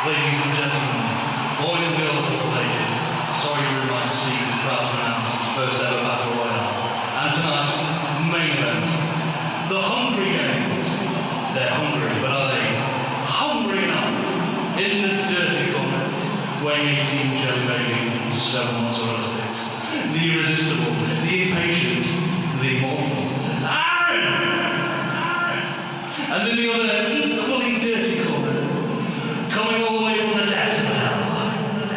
Ladies and gentlemen, boys and girls of all ages, Sorry You're in My Seat is proud to announce its first ever Battle Royale. And tonight's main event, the Hungry Games. They're hungry, but are they hungry enough? In the dirty corner, weighing 18 jelly babies and 7 mozzarella sticks. The irresistible, the impatient, the immortal, Aaron! And in the other equally dirty corner, coming all the way from the depths of hell,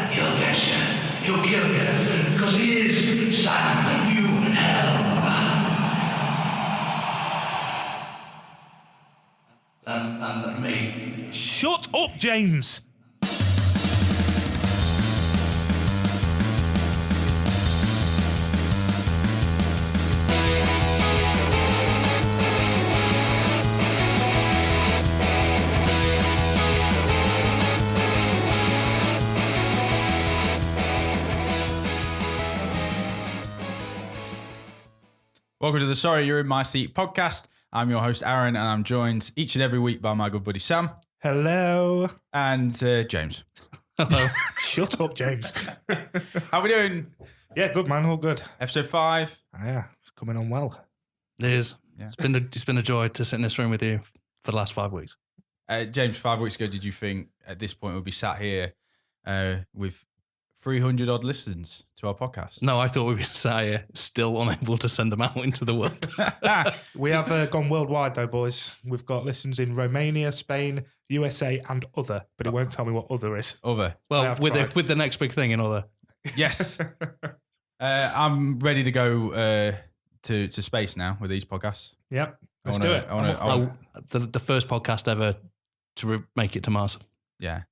he'll get you, he'll kill you, because he is Sam, you hell. And me. Shut up, James! Welcome to the Sorry You're in My Seat podcast. I'm your host, Aaron, and I'm joined each and every week by my good buddy, Sam. Hello. And James. Hello. Shut up, James. How we doing? Yeah, good, man. All good. Episode 5. Yeah, it's coming on well. It is. Yeah. It's been a joy to sit in this room with you for the last 5 weeks. James, 5 weeks ago, did you think at this point we'd be sat here with 300 odd listens to our podcast? No, I thought we'd be sat here still unable to send them out into the world. We have gone worldwide, though, boys. We've got listens in Romania, Spain, USA, and other, but it won't tell me what other is. Other. Well, with the next big thing in other. Yes. I'm ready to go to space now with these podcasts. Yep. Let's do it. The first podcast ever to make it to Mars. Yeah.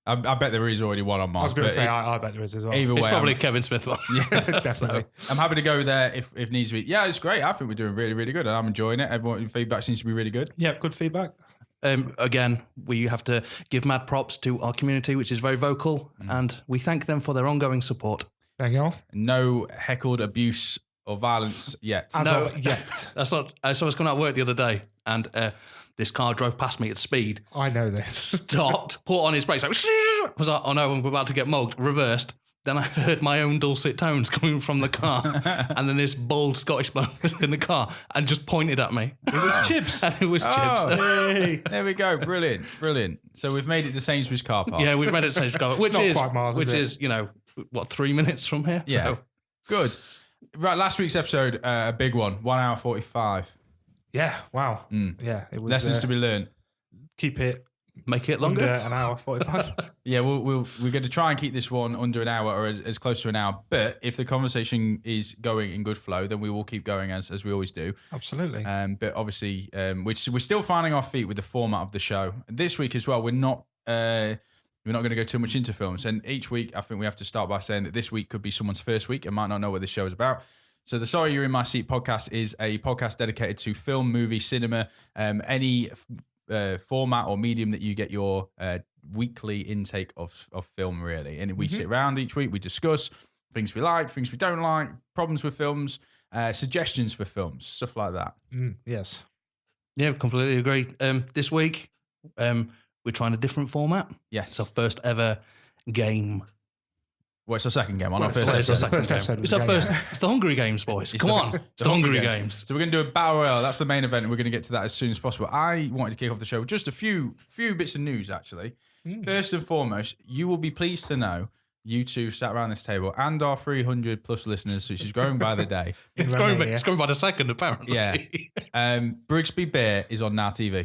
I bet there is already one on Mars. I was going to say, I bet there is as well. Either It's way, probably a Kevin Smith one. Yeah, definitely. So I'm happy to go there if needs to be. Yeah, it's great. I think we're doing really, really good, and I'm enjoying it. Everyone's feedback seems to be really good. Yeah, good feedback. Again, we have to give mad props to our community, which is very vocal, and we thank them for their ongoing support. Thank you all. No heckled abuse or violence yet. Yet. That's not. So I was coming out of work the other day, and this car drove past me at speed. I know this. Stopped, put on his brakes, like, was like, oh no, I'm about to get mugged. Reversed. Then I heard my own dulcet tones coming from the car, and then this bold Scottish bloke was in the car and just pointed at me. It was Chips. And it was Chips. Hey. There we go. Brilliant. Brilliant. So we've made it to Sainsbury's car park. Yeah, we've made it to Sainsbury's car park, which Not is quite Mars, is it? 3 minutes from here. Yeah. So. Good. Right, last week's episode, a big one. 1 hour 45. Yeah, wow. Yeah, it was. Lessons to be learned. Keep it Make it under longer. an hour 45. Yeah, we're going to try and keep this one under an hour or as close to an hour. But if the conversation is going in good flow, then we will keep going as we always do. Absolutely. But obviously, we're still finding our feet with the format of the show. This week as well, we're not going to go too much into films. And each week, I think we have to start by saying that this week could be someone's first week and might not know what this show is about. So the Sorry You're in My Seat podcast is a podcast dedicated to film, movie, cinema, any format or medium that you get your weekly intake of film, really. And we sit around each week, we discuss things we like, things we don't like, problems with films, suggestions for films, stuff like that. Yes. Yeah, completely agree. This week, we're trying a different format. Yes. It's our first ever game. Well, it's our second game. On our Well, first it's episode. our first episode of It's the our game. first. It's the Hungry Games, boys. Come on. It's the Hungry Games. So we're going to do a battle royale. That's the main event, and we're going to get to that as soon as possible. I wanted to kick off the show with just a few bits of news, actually. First and foremost, you will be pleased to know you two sat around this table and our 300 plus listeners, which is growing by the day. It's growing by the second, apparently. Yeah. Brigsby Bear is on Now TV.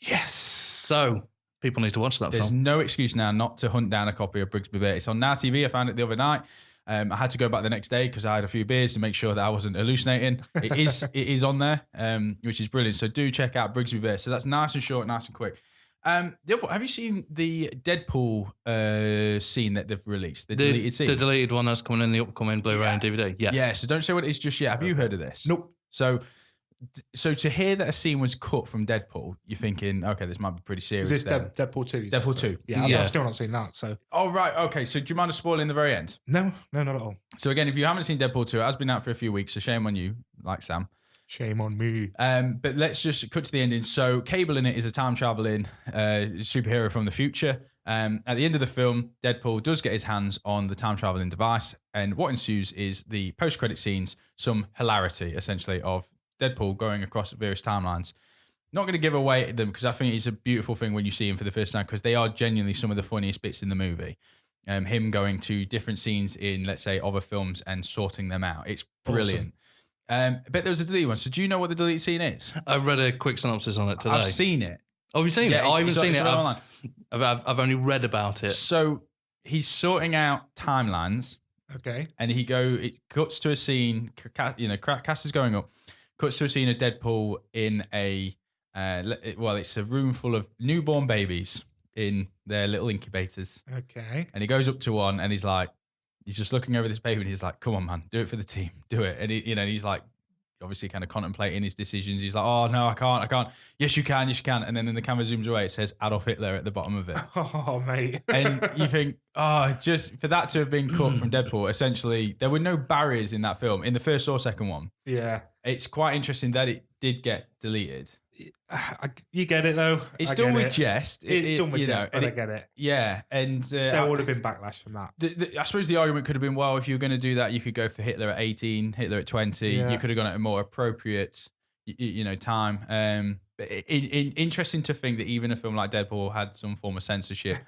Yes. So people need to watch that There's film. no excuse now not to hunt down a copy of Brigsby Bear. It's on Now TV. I found it the other night. I had to go back the next day because I had a few beers to make sure that I wasn't hallucinating. It is on there, which is brilliant. So do check out Brigsby Bear. So that's nice and short, nice and quick. Have you seen the Deadpool scene that they've released? The deleted scene? The deleted one that's coming in the upcoming Blu-ray and DVD. Yes. Yeah, so don't say what it is just yet. Have you heard of this? Nope. So to hear that a scene was cut from Deadpool, you're thinking, okay, this might be pretty serious. Is this then. Deadpool 2? Deadpool 2. Yeah, Yeah. I've still not seen that. So Oh, right. Okay. So do you mind us spoiling the very end? no, not at all. So again, if you haven't seen Deadpool 2, it has been out for a few weeks. So shame on you, like Sam. Shame on me. But let's just cut to the ending. So Cable in it is a time traveling superhero from the future. At the end of the film, Deadpool does get his hands on the time traveling device, and what ensues is the post-credit scenes, some hilarity essentially of Deadpool going across various timelines. Not going to give away them because I think it's a beautiful thing when you see him for the first time because they are genuinely some of the funniest bits in the movie. Him going to different scenes in, let's say, other films and sorting them out. It's brilliant. Awesome. But there was a deleted one. So do you know what the deleted scene is? I've read a quick synopsis on it today. I've seen it. Oh, have you seen it? Oh, I haven't seen it. Online. I've only read about it. So he's sorting out timelines. Okay. And it cuts to a scene, cast is going up, cuts to a scene of Deadpool in it's a room full of newborn babies in their little incubators. Okay. And he goes up to one and he's just looking over this baby and he's like, come on, man, do it for the team, do it. And he's like, obviously kind of contemplating his decisions. He's like, oh no, I can't. Yes, you can. And then the camera zooms away, it says Adolf Hitler at the bottom of it. Oh, mate. And you think, just for that to have been cut from Deadpool, essentially, there were no barriers in that film, in the first or second one. Yeah. It's quite interesting that it did get deleted. You get it, though. It's done with jest. It's done with jest, but I get it. Yeah, and there would have been backlash from that. I suppose the argument could have been, well, if you were going to do that, you could go for Hitler at 18, Hitler at 20. Yeah. You could have gone at a more appropriate, time. But interesting to think that even a film like Deadpool had some form of censorship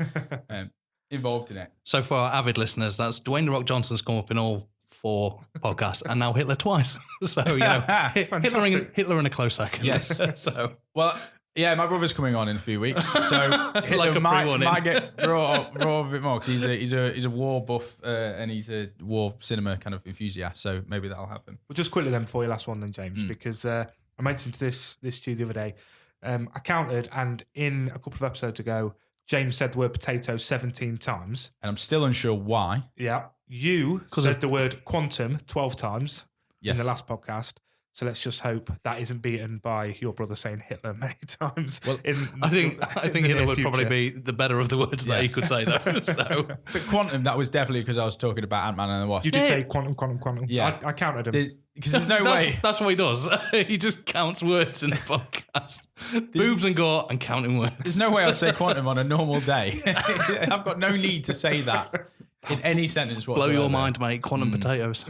involved in it. So for our avid listeners, that's Dwayne "The Rock" Johnson's come up in all 4 podcasts, and now Hitler twice. So Hitler in a close second. Yes. So yeah, my brother's coming on in a few weeks, so Hitler Like a might get brought up a bit more because he's a war buff and he's a war cinema kind of enthusiast. So maybe that'll happen. Well, just quickly then before your last one, then James, because I mentioned this to you the other day. I counted, and in a couple of episodes ago, James said the word potato 17 times. And I'm still unsure why. Yeah. You said the word quantum 12 times in the last podcast. So let's just hope that isn't beaten by your brother saying Hitler many times. Well, I think Hitler would probably be the better of the words that he could say, though. So, but quantum, that was definitely because I was talking about Ant-Man and the Wasp. You did say quantum. Yeah. I counted them. Because there's no way. That's what he does. He just counts words in the podcast. Boobs and gore and counting words. There's no way I'll say quantum on a normal day. I've got no need to say that in any sentence whatsoever. Blow your mind, mate. Quantum potatoes.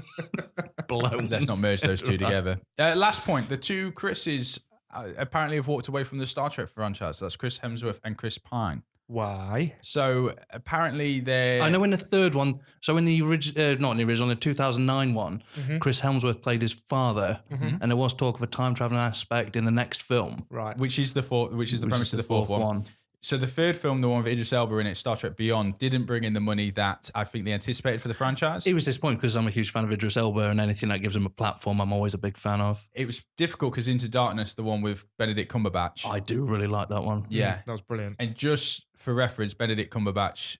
Blown. Let's not merge those two together. Last point. The two Chris's apparently have walked away from the Star Trek franchise. That's Chris Hemsworth and Chris Pine. Why? So apparently they're... I know in the third one, so in the original, not in the original, in the 2009 one, Chris Hemsworth played his father, and there was talk of a time traveling aspect in the next film. Right. Which is the premise of the fourth one. So the third film, the one with Idris Elba in it, Star Trek Beyond, didn't bring in the money that I think they anticipated for the franchise. It was disappointing because I'm a huge fan of Idris Elba, and anything that gives him a platform, I'm always a big fan of. It was difficult because Into Darkness, the one with Benedict Cumberbatch. I do really like that one. Yeah. That was brilliant. And just for reference, Benedict Cumberbatch,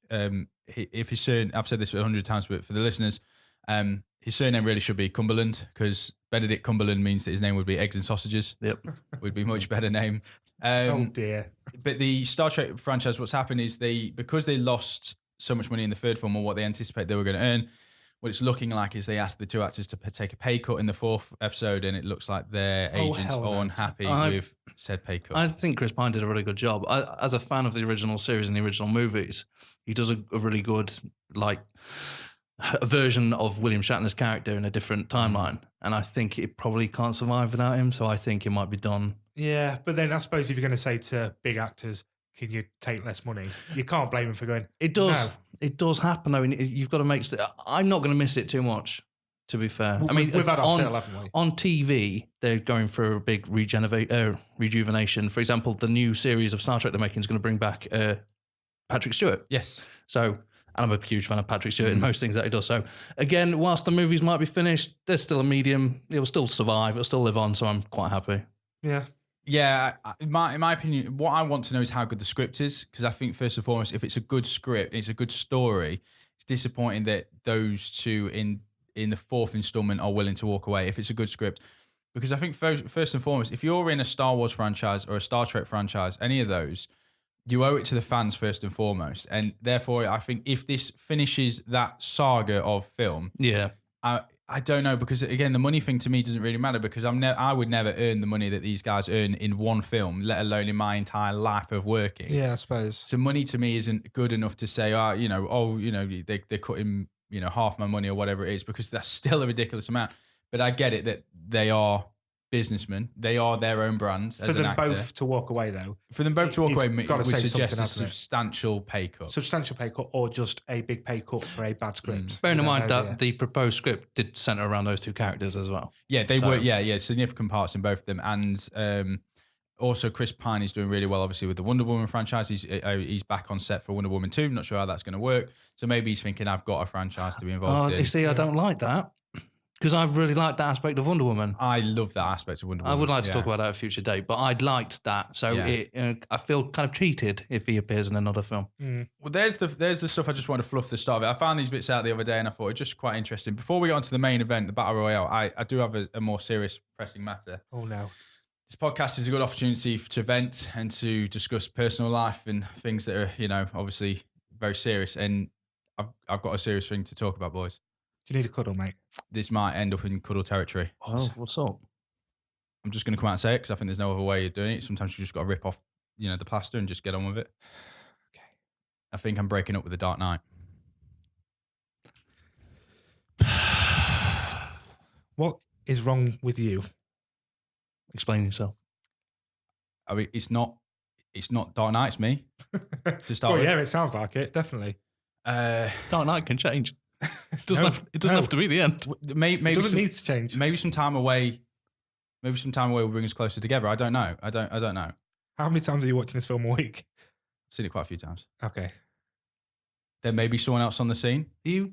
if his surname, I've said this 100 times, but for the listeners, his surname really should be Cumberland because Benedict Cumberland means that his name would be Eggs and Sausages. Yep. Would be a much better name. Oh dear. But the Star Trek franchise, what's happened is because they lost so much money in the third film or what they anticipate they were going to earn, what it's looking like is they asked the two actors to take a pay cut in the fourth episode, and it looks like their agents are unhappy with said pay cut. I think Chris Pine did a really good job. As a fan of the original series and the original movies, he does a really good version of William Shatner's character in a different timeline, and I think it probably can't survive without him. So I think it might be done. Yeah, but then I suppose if you're going to say to big actors, can you take less money? You can't blame him for going. It does. No. It does happen though. You've got to make. I'm not going to miss it too much. To be fair, I mean, we've had our fill, haven't we? On TV, they're going through a big rejuvenation. For example, the new series of Star Trek they're making is going to bring back Patrick Stewart. Yes. So, and I'm a huge fan of Patrick Stewart in most things that he does. So, again, whilst the movies might be finished, there's still a medium. It will still survive. It'll still live on. So I'm quite happy. Yeah. Yeah, in my opinion, what I want to know is how good the script is, because I think first and foremost, if it's a good script, it's a good story. It's disappointing that those two in the fourth installment are willing to walk away if it's a good script, because I think first and foremost, if you're in a Star Wars franchise or a Star Trek franchise, any of those, you owe it to the fans first and foremost, and therefore I think if this finishes that saga of film, I don't know, because again, the money thing to me doesn't really matter, because I would never earn the money that these guys earn in one film, let alone in my entire life of working. Yeah, I suppose. So money to me isn't good enough to say, they're cutting, half my money or whatever it is, because that's still a ridiculous amount. But I get it that they are businessmen. They are their own brands For as an them actor. both to walk away, though. For them both to walk He's away, gotta would say suggest something, a hasn't it? substantial pay cut. Substantial pay cut, or just a big pay cut for a bad script. Bearing in We don't mind know, that the proposed script did centre around those two characters as well. Yeah, they So- were. Yeah, significant parts in both of them, and also Chris Pine is doing really well, obviously, with the Wonder Woman franchise. He's back on set for Wonder Woman 2. Not sure how that's going to work. So maybe he's thinking, I've got a franchise to be involved in. You see, I don't like that because I really like that aspect of Wonder Woman. I love that aspect of Wonder I Woman. would like to yeah. talk about that at a future date, but I'd liked that. So Yeah. I feel kind of cheated if he appears in another film. Well, there's the stuff I just wanted to fluff the start of it. I found these bits out the other day, and I thought it just quite interesting. Before we get on to the main event, the Battle Royale, I do have a more serious, pressing matter. Oh, no. This podcast is a good opportunity to vent and to discuss personal life and things that are, obviously very serious. And I've got a serious thing to talk about, boys. Do you need a cuddle, mate? This might end up in cuddle territory. Oh, what's up? I'm just going to come out and say it because I think there's no other way of doing it. Sometimes you just got to rip off, the plaster and just get on with it. Okay. I think I'm breaking up with the Dark Knight. What is wrong with you? Explain yourself. I mean, it's not Dark Knight, it's me. To start Well, with. yeah, it sounds like it, definitely. Dark Knight can change. It doesn't No. have to be the end. Maybe It doesn't some, need to change. maybe some time away. Maybe some time away will bring us closer together. I don't know. I don't know. How many times are you watching this film a week? I've seen it quite a few times. Okay. There may be someone else on the scene. You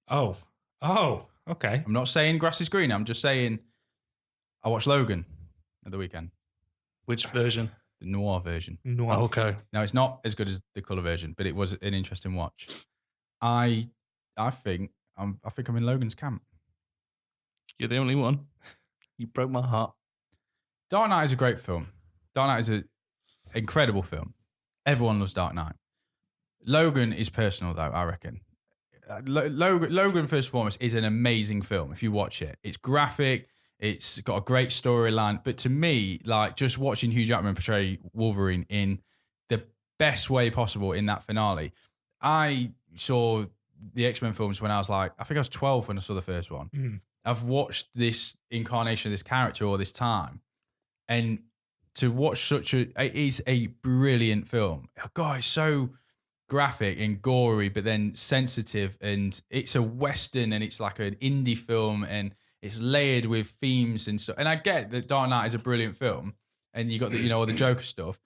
Oh, okay. I'm not saying grass is green. I'm just saying I watched Logan at the weekend, which version? the noir version. No, Oh, okay. Now it's not as good as the color version, but it was an interesting watch. I think I'm in Logan's camp. You're the only one. You broke my heart. Dark Knight is a great film. Dark Knight is an incredible film. Everyone loves Dark Knight. Logan is personal, though, I reckon. Logan, first and foremost, is an amazing film if you watch it. It's graphic. It's got a great storyline. But to me, like, just watching Hugh Jackman portray Wolverine in the best way possible in that finale. I saw the X-Men films when I was I think I was 12 when I saw the first one. Mm. I've watched this incarnation of this character all this time. And to watch it is a brilliant film. God, it's so graphic and gory, but then sensitive. And it's a Western and it's like an indie film and it's layered with themes and stuff. And I get that Dark Knight is a brilliant film and you got the, all the Joker stuff.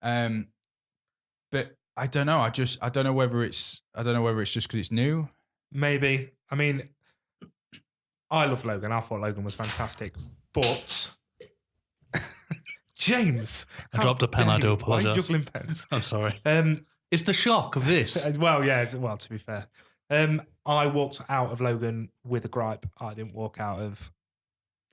But I don't know. I don't know whether it's just because it's new. Maybe. I mean, I love Logan. I thought Logan was fantastic. But James, I dropped a pen, how I do dare you? Why are you apologise. juggling pens. I'm sorry. It's the shock of this. Well, yeah. Well, to be fair, I walked out of Logan with a gripe. I didn't walk out of.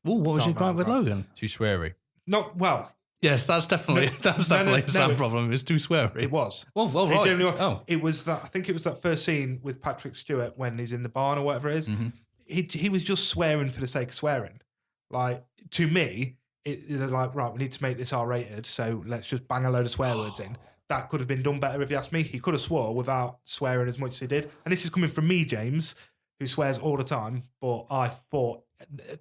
Ooh, what was your Dark gripe Knight, with right. Logan? Too sweary. Not well. Yes, that's definitely a Sam no. problem. It's too sweary. It was. Well, It right. genuinely was. Oh, It was that. I think it was that first scene with Patrick Stewart when he's in the barn or whatever it is. Mm-hmm. He was just swearing for the sake of swearing. Like, to me, they're like, right, we need to make this R-rated, so let's just bang a load of swear words in. That could have been done better if you ask me. He could have swore without swearing as much as he did. And this is coming from me, James, who swears all the time. But I thought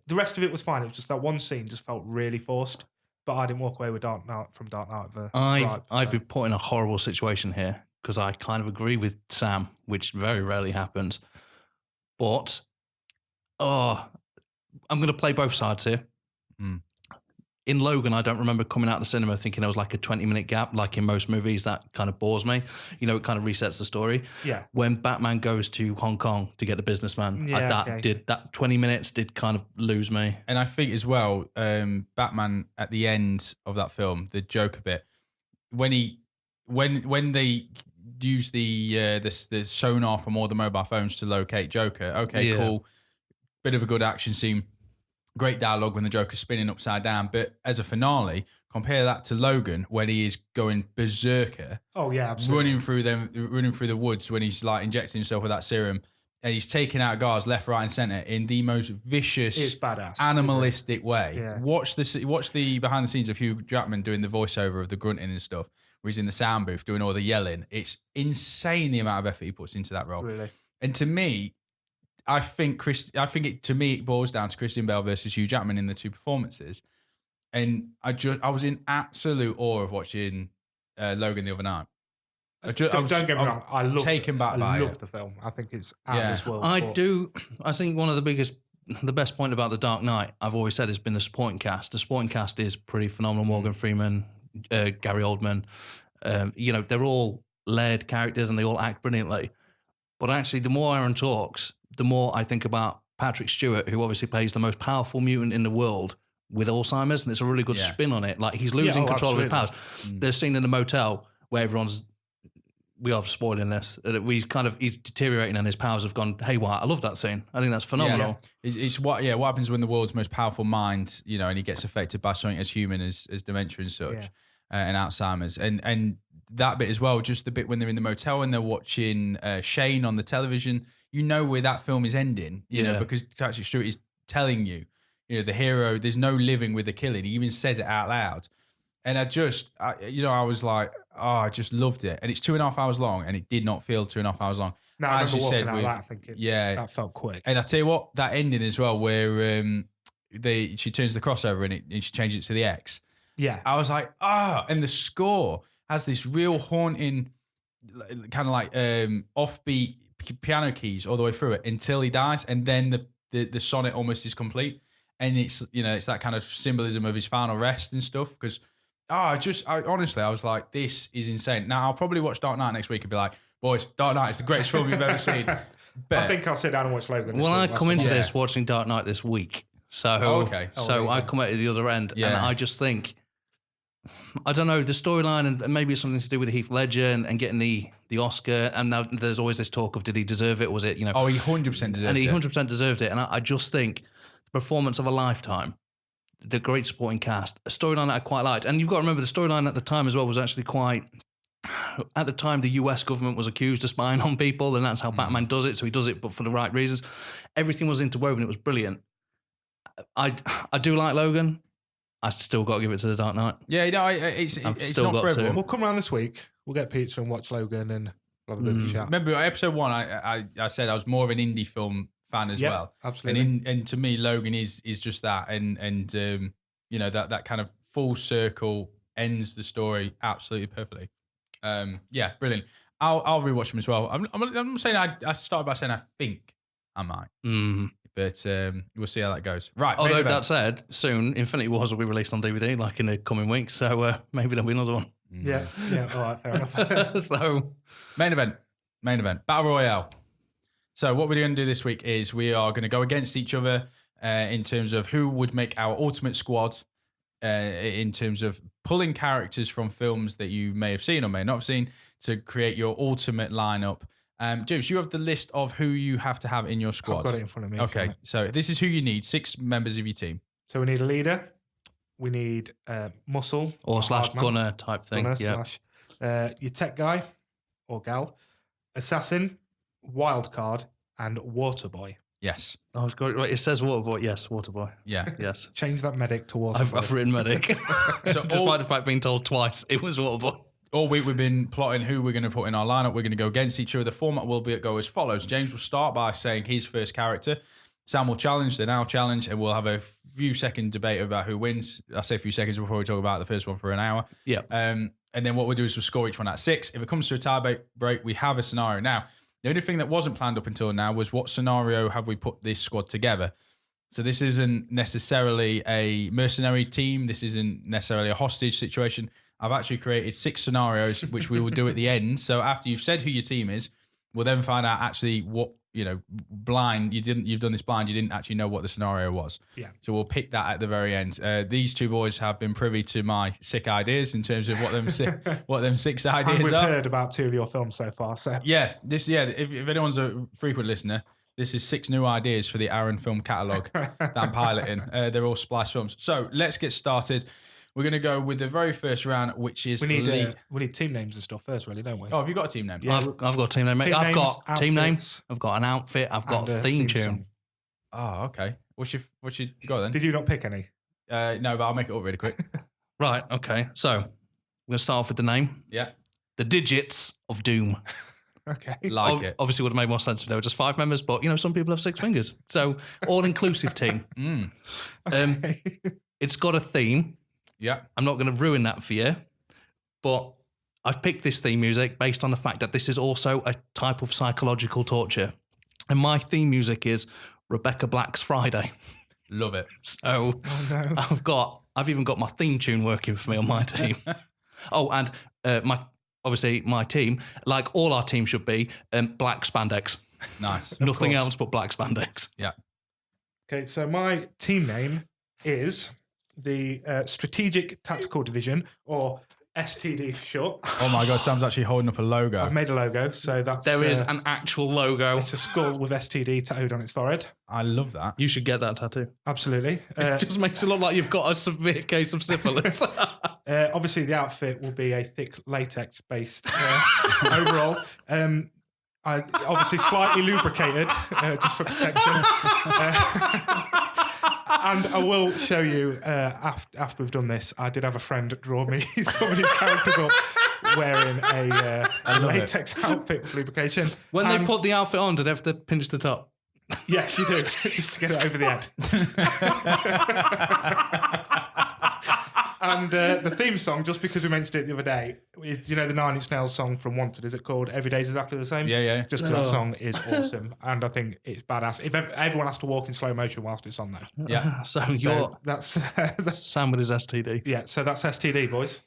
the rest of it was fine. It was just that one scene just felt really forced. But I didn't walk away with Dark Knight with a gripe, I've so. been put in a horrible situation here because I kind of agree with Sam, which very rarely happens. But I'm going to play both sides here. Mm. In Logan, I don't remember coming out of the cinema thinking there was like a 20-minute gap, like in most movies. That kind of bores me. It kind of resets the story. Yeah. When Batman goes to Hong Kong to get the businessman, Yeah, okay. that 20 minutes did kind of lose me. And I think as well, Batman at the end of that film, the Joker bit, when they use the sonar from all the mobile phones to locate Joker. Okay, Yeah. cool. Bit of a good action scene. Great dialogue when the Joker's spinning upside down. But as a finale, compare that to Logan when he is going berserker, Oh, yeah, absolutely. running through the woods when he's like injecting himself with that serum. and he's taking out guards left, right, and center in the most vicious, It's badass, animalistic way. Yeah. Watch the behind the scenes of Hugh Jackman doing the voiceover of the grunting and stuff, where he's in the sound booth doing all the yelling. It's insane the amount of effort he puts into that role. Really. And to me, I think it boils down to Christian Bale versus Hugh Jackman in the two performances. And I was in absolute awe of watching Logan the other night. Don't get me wrong. I love taken back by love it. the film. I think it's out of this world. I but- do. I think one of the best point about The Dark Knight, I've always said, has been the supporting cast. The supporting cast is pretty phenomenal. Morgan Freeman, Gary Oldman. They're all layered characters and they all act brilliantly. But actually, the more Aaron talks, the more I think about Patrick Stewart, who obviously plays the most powerful mutant in the world with Alzheimer's, and it's a really good spin on it. Like, he's losing control of his powers. There's a scene in the motel where we are spoiling this. He's deteriorating and his powers have gone haywire. I love that scene. I think that's phenomenal. Yeah. It's what happens when the world's most powerful mind, and he gets affected by something as human as dementia and such, and Alzheimer's, and that bit as well. Just the bit when they're in the motel and they're watching Shane on the television. You know where that film is ending, because Patrick Stewart is telling you, the hero. There's no living with the killing. He even says it out loud. And I was like, I just loved it. And it's 2.5 hours long, and it did not feel 2.5 hours long. No, I remember walking out of that thinking, that felt quick. And I tell you what, that ending as well, where she turns the crossover and she changes it to the X. Yeah, I was like, and the score has this real haunting, kind of like offbeat piano keys all the way through it until he dies, and then the sonnet almost is complete, and it's it's that kind of symbolism of his final rest and stuff. Because honestly, I was like, this is insane. Now I'll probably watch Dark Knight next week and be like, boys, Dark Knight is the greatest film you've ever seen. But I think I'll sit down and watch Logan. Well, I come into this watching Dark Knight this week, so I come out at the other end, and I just think, I don't know, the storyline, and maybe it's something to do with Heath Ledger and getting the Oscar, and now there's always this talk of, did he deserve it? Was it, he 100% deserved it. And he 100% deserved it. And I just think the performance of a lifetime, the great supporting cast, a storyline that I quite liked. And you've got to remember the storyline at the time as well was actually quite, at the time the US government was accused of spying on people, and that's how Batman does it. So he does it, but for the right reasons. Everything was interwoven. It was brilliant. I do like Logan. I still got to give it to The Dark Knight. Yeah, it's still not got for everyone. We'll come around this week. We'll get pizza and watch Logan and have a bit of a chat. Remember episode 1, I said I was more of an indie film fan as well. Absolutely. And to me, Logan is just that, and that kind of full circle ends the story absolutely perfectly. Brilliant. I'll rewatch them as well. I'm saying I started by saying I think I might. But we'll see how that goes. Right. Although that said, soon Infinity Wars will be released on DVD, like in the coming weeks. So maybe there'll be another one. Yeah. All right. Fair enough. So main event, Battle Royale. So what we're going to do this week is we are going to go against each other in terms of who would make our ultimate squad. In terms of pulling characters from films that you may have seen or may not have seen to create your ultimate lineup. James, you have the list of who you have to have in your squad. I've got it in front of me. Okay, so this is who you need, 6 members of your team. So we need a leader. We need muscle. or slash gunner type thing. Gunner slash, your tech guy or gal. Assassin, wild card, and water boy. Yes. Oh, it's great. Right, it says water boy. Yes, water boy. Yeah. Yes. Change that medic to water boy. I've written medic. So Despite the fact being told twice, it was water boy. all week we've been plotting who we're going to put in our lineup. We're going to go against each other. The format will go as follows. James will start by saying his first character. Sam will challenge, then I'll challenge, and we'll have a few second debate about who wins. I say a few seconds before we talk about the first one for an hour. Yeah. And then what we'll do is we'll score each one at 6. If it comes to a tie break, we have a scenario. Now, the only thing that wasn't planned up until now was what scenario have we put this squad together. So this isn't necessarily a mercenary team. This isn't necessarily a hostage situation. I've actually created 6 scenarios, which we will do at the end. So after you've said who your team is, we'll then find out actually what, blind, you've done this blind, you didn't actually know what the scenario was. Yeah. So we'll pick that at the very end. These 2 boys have been privy to my sick ideas in terms of what them 6 And ideas we've are. heard about 2 of your films so far. So Yeah, if anyone's a frequent listener, this is 6 new ideas for the Aaron film catalogue that I'm piloting. They're all Splice films. So let's get started. we're going to go with the very first round, which is We need team names and stuff first, really, don't we? Oh, have you got a team name? Yeah. I've got a team name, mate. Team I've names, got team name. outfits, I've got an outfit. I've got and a theme tune. song. Oh, okay. What's your go then? Did you not pick any? No, but I'll make it up really quick. Right. Okay. So we're gonna start off with the name. Yeah, The Digits of Doom. Okay. like it. Obviously, would have made more sense if there were just 5 members, but some people have 6 fingers. So all-inclusive team. Okay. It's got a theme. Yeah, I'm not going to ruin that for you, but I've picked this theme music based on the fact that this is also a type of psychological torture. And my theme music is Rebecca Black's Friday. love it. So no. I've even got my theme tune working for me on my team. Oh, and my team, like all our team should be, black spandex. Nice. Nothing course. else but black spandex. Yeah. Okay, so my team name is the Strategic Tactical Division, or STD for short. Oh my God, Sam's actually holding up a logo. I've made a logo, so that's There is an actual logo. it's a skull with STD tattooed on its forehead. I love that. You should get that tattoo. Absolutely. It just makes it look like you've got a severe case of syphilis. Obviously, the outfit will be a thick latex-based overall. I obviously slightly lubricated, just for protection. And I will show you after we've done this. I did have a friend draw me some of his characters up wearing a latex outfit with lubrication. When they put the outfit on, did they have to pinch the top? Yes, you do, just to get it over the head. And the theme song, just because we mentioned it the other day, is the Nine Inch Nails song from Wanted. Is it called Every Day's Exactly the Same? Yeah. Just because that song is awesome, and I think it's badass. If everyone has to walk in slow motion whilst it's on there. Yeah. So So that's Sam with his STD. yeah. So that's STD, boys.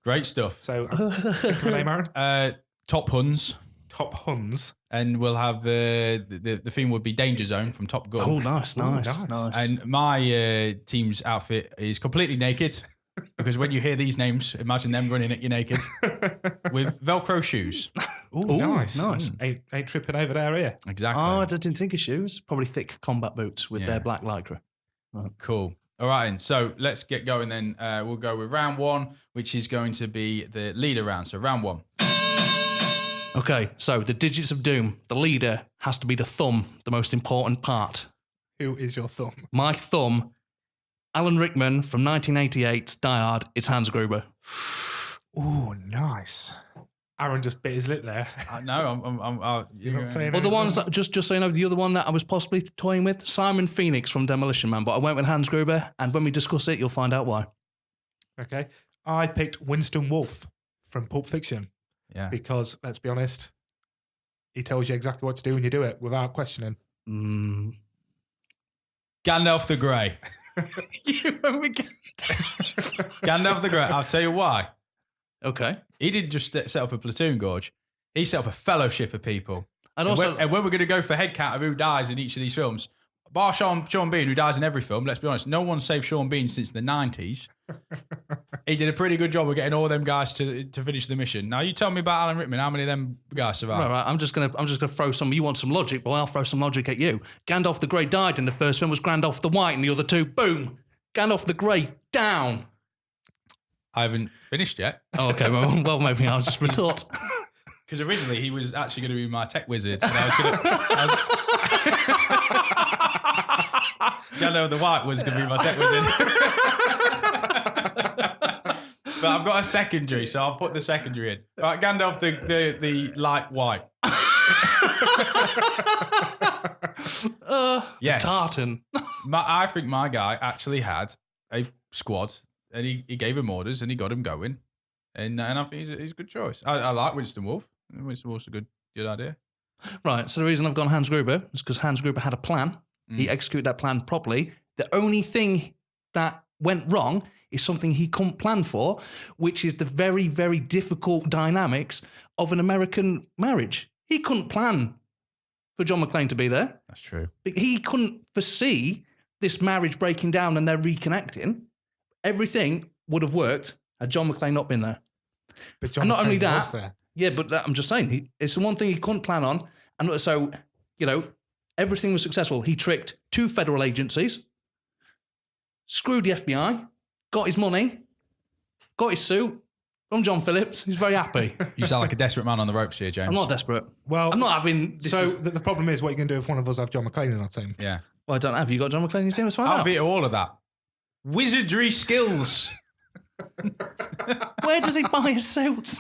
Great stuff. So think of the name, Aaron. Top Huns. Top Huns. And we'll have the theme would be Danger Zone from Top Gun. Oh, nice. nice. And my team's outfit is completely naked. Because when you hear these names, imagine them running at you naked with Velcro shoes. Ooh, nice. Ain't tripping over there, here. Exactly. Oh, I didn't think of shoes. Probably thick combat boots with their black lycra. Cool. All right, then. So let's get going then. We'll go with round 1, which is going to be the leader round. So round 1. Okay, so the Digits of Doom. The leader has to be the thumb, the most important part. Who is your thumb? My thumb, Alan Rickman from 1988's Die Hard. It's Hans Gruber. Ooh, nice. Aaron just bit his lip there. No, You're not saying Other anything? ones, just so you know, the other one that I was possibly toying with, Simon Phoenix from Demolition Man, but I went with Hans Gruber, and when we discuss it, you'll find out why. Okay. I picked Winston Wolfe from Pulp Fiction Yeah. because, let's be honest, he tells you exactly what to do when you do it without questioning. Gandalf the Grey. You went with Gandalf the Grey. I'll tell you why. Okay. He didn't just set up a platoon, Gorge. He set up a fellowship of people. And also, when we're going to go for head count of who dies in each of these films, bar Sean Bean, who dies in every film, let's be honest, no one saved Sean Bean since the 90s. He did a pretty good job of getting all them guys to finish the mission. Now, you tell me about Alan Rickman. How many of them guys survived? right. I'm just gonna throw some. You want some logic? Well, I'll throw some logic at you. Gandalf the Grey died in the first film. Was Gandalf the White in the other two? Boom. Gandalf the Grey down. I haven't finished yet. Oh, okay. Well, maybe I'll just retort. Because originally he was actually going to be my tech wizard. And Gandalf the White was going to be my tech wizard. But I've got a secondary, so I'll put the secondary in. Right, Gandalf the light white. Yes. Tartan. I think my guy actually had a squad, and he gave him orders, and he got him going. And I think he's a good choice. I like Winston Wolfe. Winston Wolfe's a good idea. Right. So the reason I've gone Hans Gruber is because Hans Gruber had a plan. He executed that plan properly. The only thing that went wrong is something he couldn't plan for, which is the very, very difficult dynamics of an American marriage. He couldn't plan for John McClane to be there. That's true. He couldn't foresee this marriage breaking down and they're reconnecting. Everything would have worked had John McClane not been there. But John And not only McClane that, was there. yeah, but I'm just saying, it's the one thing he couldn't plan on. And so, everything was successful. He tricked 2 federal agencies, screwed the FBI, got his money, Got his suit from John Phillips. He's very happy. You sound like a desperate man on the ropes here, James. I'm not desperate. Well, I'm not having. The problem is, what are you going to do if one of us have John McClane in our team? Yeah. Well, I don't have. You got John McClane in your team? Let's find I'll out. veto all of that. Wizardry skills. Where does he buy his suits?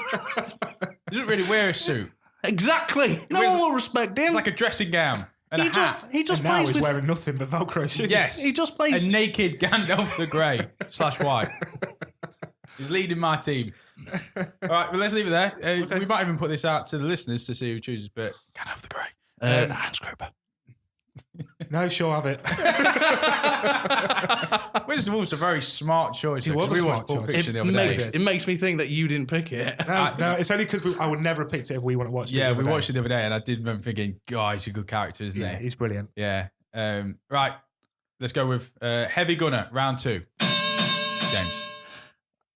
He doesn't really wear a suit. Exactly. No one will respect him. It's like a dressing gown and he a hat. just And now plays he's with. wearing nothing but Velcro shoes. Yes. He just plays. A naked Gandalf the Grey / White. He's leading my team. All right, well, let's leave it there. We might even put this out to the listeners to see who chooses, but Gandalf the Grey. Hans Gruber. No, sure, have it. Winston Wolf's a very smart choice. He was a we smart watched Pulp choice. Fiction the other day. It makes me think that you didn't pick it. No, it's only because I would never have picked it if we want to watch it. Yeah, we watched it the other day, and I did remember thinking, God, he's a good character, isn't Yeah, he? he's brilliant. Yeah. Right, let's go with Heavy Gunner, round 2. James.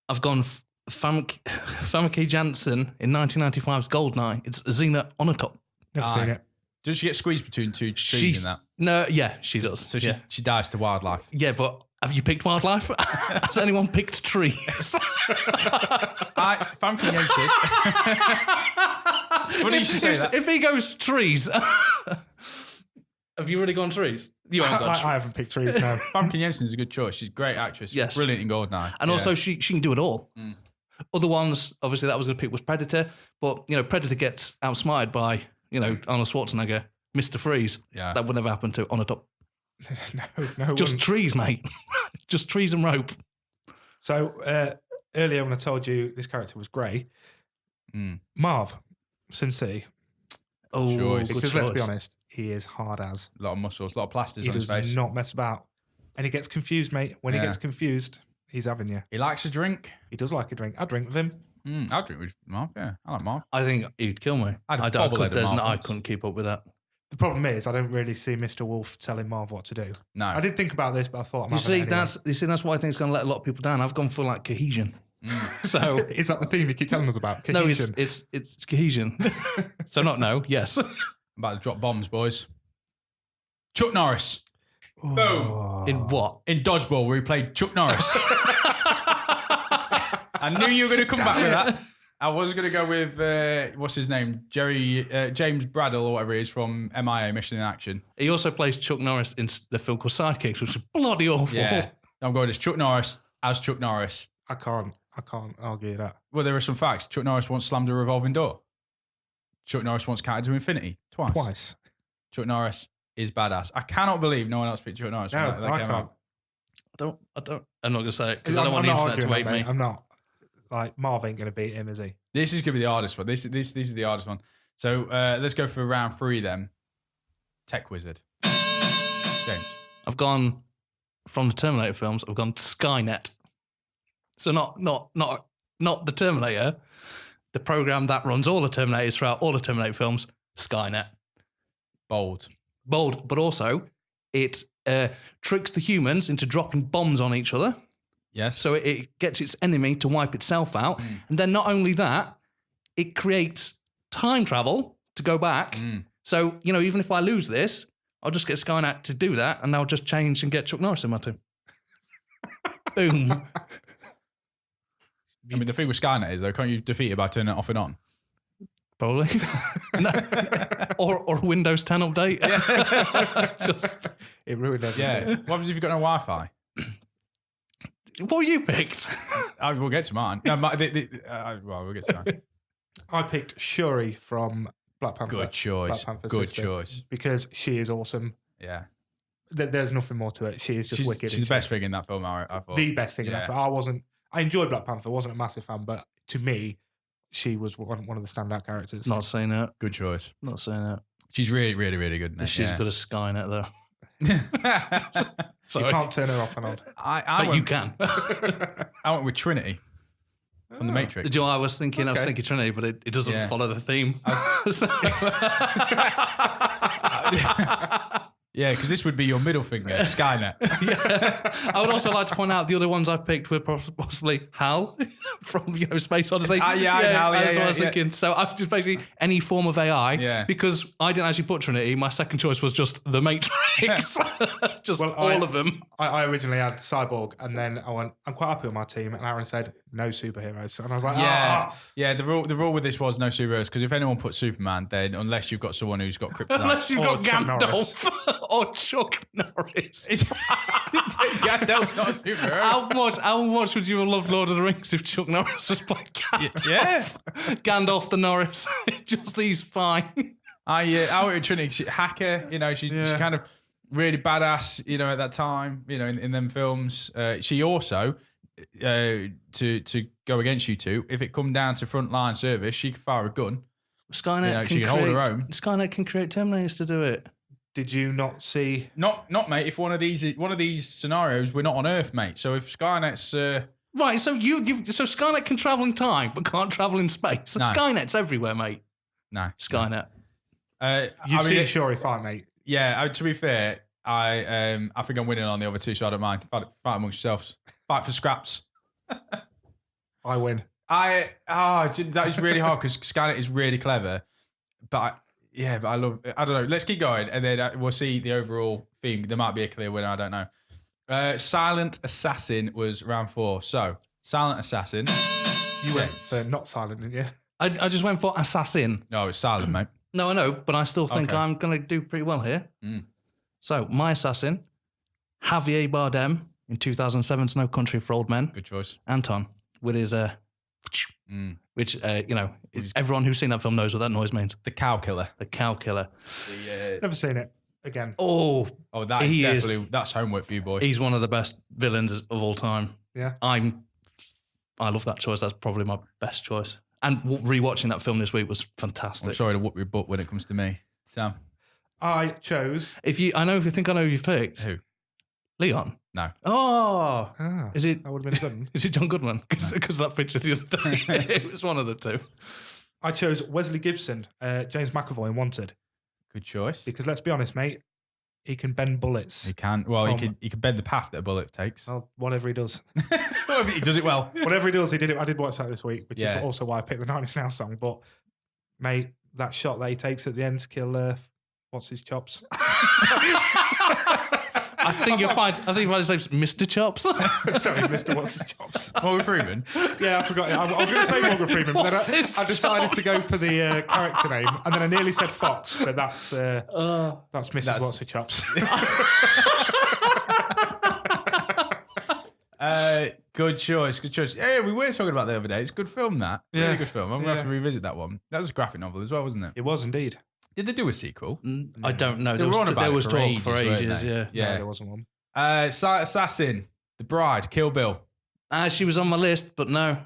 I've gone Famke Janssen in 1995's Goldeneye. It's Xena Onatopp. Never seen it. Does she get squeezed between two trees in that? No, yeah, she does. So yeah. she dies to wildlife. Yeah, but have you picked wildlife? Has anyone picked trees? Famke Janssen. Funny you should say that. If he goes trees, have you really gone trees? You haven't gone trees. I haven't picked trees now. Famke Janssen's a good choice. She's a great actress. She's Yes. brilliant in Goldeneye. And also, she can do it all. Mm. Other ones, obviously, that I was going to pick was Predator, but Predator gets outsmarted by Arnold Schwarzenegger, Mr. Freeze. Yeah. That would never happen to Onatopp. No. it Just wouldn't. trees, mate. Just trees and rope. So earlier when I told you this character was grey, Marv, Sin City. Oh, Choice. good Because let's be choice. honest, he is hard as. A lot of muscles, a lot of plasters He on his does face. not mess about. And he gets confused, mate. When he Yeah. gets confused, he's having you. He likes a drink. He does like a drink. I drink with him. I'll drink with Marv. Yeah, I like Marv. I think he'd kill me. I'd I bobblehead at Marv I once. couldn't keep up with that. The problem is, I don't really see Mr. Wolf telling Marv what to do. No. I did think about this, but I thought I'm You having see, it anyway. that's what I think is going to let a lot of people down. I've gone for like cohesion. So Is that the theme you keep telling us about? no, Cohesion. it's cohesion. So not no, yes. I'm about to drop bombs, boys. Chuck Norris. Boom. Oh. In what? In Dodgeball, where he played Chuck Norris. I knew you were going to come back with that. I was going to go with, what's his name? James Bradle or whatever he is from MIA, Mission in Action. He also plays Chuck Norris in the film called Sidekicks, which is bloody awful. Yeah. I'm going as Chuck Norris as Chuck Norris. I can't argue that. Well, there are some facts. Chuck Norris once slammed a revolving door. Chuck Norris once counted to infinity. Twice. Chuck Norris is badass. I cannot believe no one else picked Chuck Norris. No, when that I came can't. out. I'm not going to say it because I don't want the I'm not internet to arguing hate that, me. mate. I'm not. Like, Marv ain't going to beat him, is he? This is going to be the hardest one. This is the hardest one. So let's go for round 3 then. Tech Wizard. James. I've gone from the Terminator films. I've gone Skynet. So not the Terminator, the program that runs all the Terminators throughout all the Terminator films. Skynet. Bold. Bold, but also it tricks the humans into dropping bombs on each other. Yes. So it gets its enemy to wipe itself out. And then not only that, it creates time travel to go back. So, even if I lose this, I'll just get Skynet to do that and I'll just change and get Chuck Norris in my team. Boom. I mean, the thing with Skynet is, though, can't you defeat it by turning it off and on? Probably. No. Or a Windows 10 update. Just It ruined everything. Yeah. What happens if you've got no Wi-Fi? what you picked? We'll get to mine. No, we'll get to mine. I picked Shuri from Black Panther. Good choice. Black Panther's Good sister, choice. Because she is awesome. Yeah. There's nothing more to it. She is just wicked. She's the best thing in that film, I thought. The best thing in that Yeah. film. I enjoyed Black Panther. Wasn't a massive fan, but to me, she was one of the standout characters. Not saying that. Good choice. Not saying that. She's really, really, really good in it. She's yeah. good as Skynet, though. You Sorry. can't turn her off and on. But you can. I went with Trinity from The Matrix. Do you know what I was thinking? I was Okay. thinking Trinity, but it doesn't Yeah. follow the theme. So- Yeah, because this would be your middle finger, Skynet. I would also like to point out the other ones I picked were possibly HAL from Space Odyssey. HAL, that's what I was thinking. So I was just basically any form of AI because I didn't actually put Trinity. My second choice was just the Matrix, just all of them. I originally had Cyborg, and then I went, I'm quite happy with my team, and Aaron said no superheroes, and I was like, yeah. The rule with this was no superheroes because if anyone puts Superman, then unless you've got someone who's got kryptonite, Unless you've got Chuck Gandalf or Chuck Norris. Gandalf's not a superhero. How much would you have loved Lord of the Rings if Chuck Norris was playing Gandalf? Yeah. Gandalf the Norris. He's fine. I went with Trinity. Hacker, she's kind of really badass, at that time, in them films. She also, to go against you two, if it come down to frontline service, she can fire a gun. Skynet she can hold her own. Skynet can create Terminators to do it. Did you not see? Not, mate. If one of these scenarios, we're not on Earth, mate. So if Skynet's right, so so Skynet can travel in time but can't travel in space. No. Skynet's everywhere, mate. No, Skynet. You've seen Shuri fight, mate. Yeah. To be fair, I think I'm winning on the other two, so I don't mind. Fight amongst yourselves. Fight for scraps. I win. That is really hard because Skynet is really clever, but I love. I don't know. Let's keep going, and then we'll see the overall theme. There might be a clear winner. I don't know. Silent Assassin was round 4. So Silent Assassin. You went for not silent, didn't you? I just went for Assassin. No, it's silent, mate. No, I know, but I still think Okay. I'm going to do pretty well here. So my Assassin, Javier Bardem in 2007's No Country for Old Men. Good choice. Anton with his which everyone who's seen that film knows what that noise means. The cow killer. The cow killer. Never seen it again. Oh, That's definitely that's homework for you, boy. he's one of the best villains of all time. Yeah. I love that choice. That's probably my best choice. And rewatching that film this week was fantastic. I'm sorry to whoop your butt when it comes to me. Sam. I chose. If you think I know who you've picked. Who? Leon. No. Oh, is it? That would have been good. Is it John Goodman? Because that picture the other day, it was one of the two. I chose Wesley Gibson, James McAvoy in Wanted, Good choice. because let's be honest, mate, he can bend bullets. He can. Well, From- he can bend the path that a bullet takes. Well, whatever he does. He does it well. Whatever he does, he did it. I did watch that this week, which Yeah. is also why I picked the 90 Now song. But, mate, that shot that he takes at the end to kill, what's his chops? I think you'll find. I think you'll find his name's Mr. Chops. Sorry, Mr. What's his chops? Morgan Freeman. Yeah, I forgot. I was going to say Morgan Freeman, but then What's I his decided to go chops? for the character name, and then I nearly said Fox, but that's Mrs. What's Her Chops. Good choice. Good choice. Yeah, we were talking about that the other day. It's a good film, that. Really Yeah. good film. I'm going to have to revisit that one. That was a graphic novel as well, wasn't it? It was indeed. Did they do a sequel? I don't know. They There were on was, about there it was for talk ages, for weren't ages. they? Yeah. No, Yeah. there wasn't one. Silent Assassin, The Bride, Kill Bill. She was on my list, but no.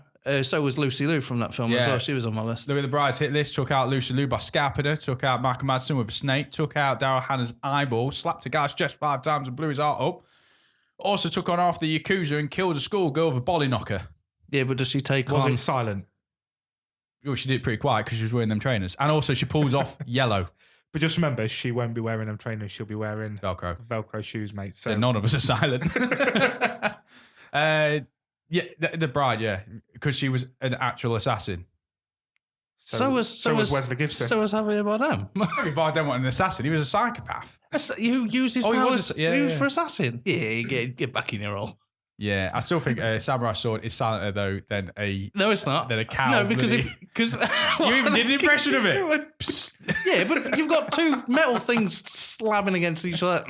So was Lucy Liu from that film as Yeah. well. She was on my list. Look at The Bride's hit list. Took out Lucy Liu by scalping her. Took out Michael Madsen with a snake. Took out Daryl Hannah's eyeball. Slapped a guy's chest 5 times and blew his heart up. Also took on half the Yakuza and killed a schoolgirl with a bolly knocker. Yeah, but does she take Was on? it silent? Well, she did it pretty quiet because she was wearing them trainers. And also she pulls off yellow. But just remember, she won't be wearing them trainers. She'll be wearing Velcro. Velcro shoes, mate. So So none of us are silent. The Bride, yeah. Because she was an actual assassin. So was Wesley Gibson. So was Javier Bardem. Maybe Bardem wasn't an assassin. He was a psychopath. You used his Oh, he powers was for assassin. Yeah, get back in your role. Yeah, I still think a samurai sword is silenter though than a No, it's not. than a cow. No, because bloody- because you even did an impression of it. Yeah, but you've got two metal things slamming against each other.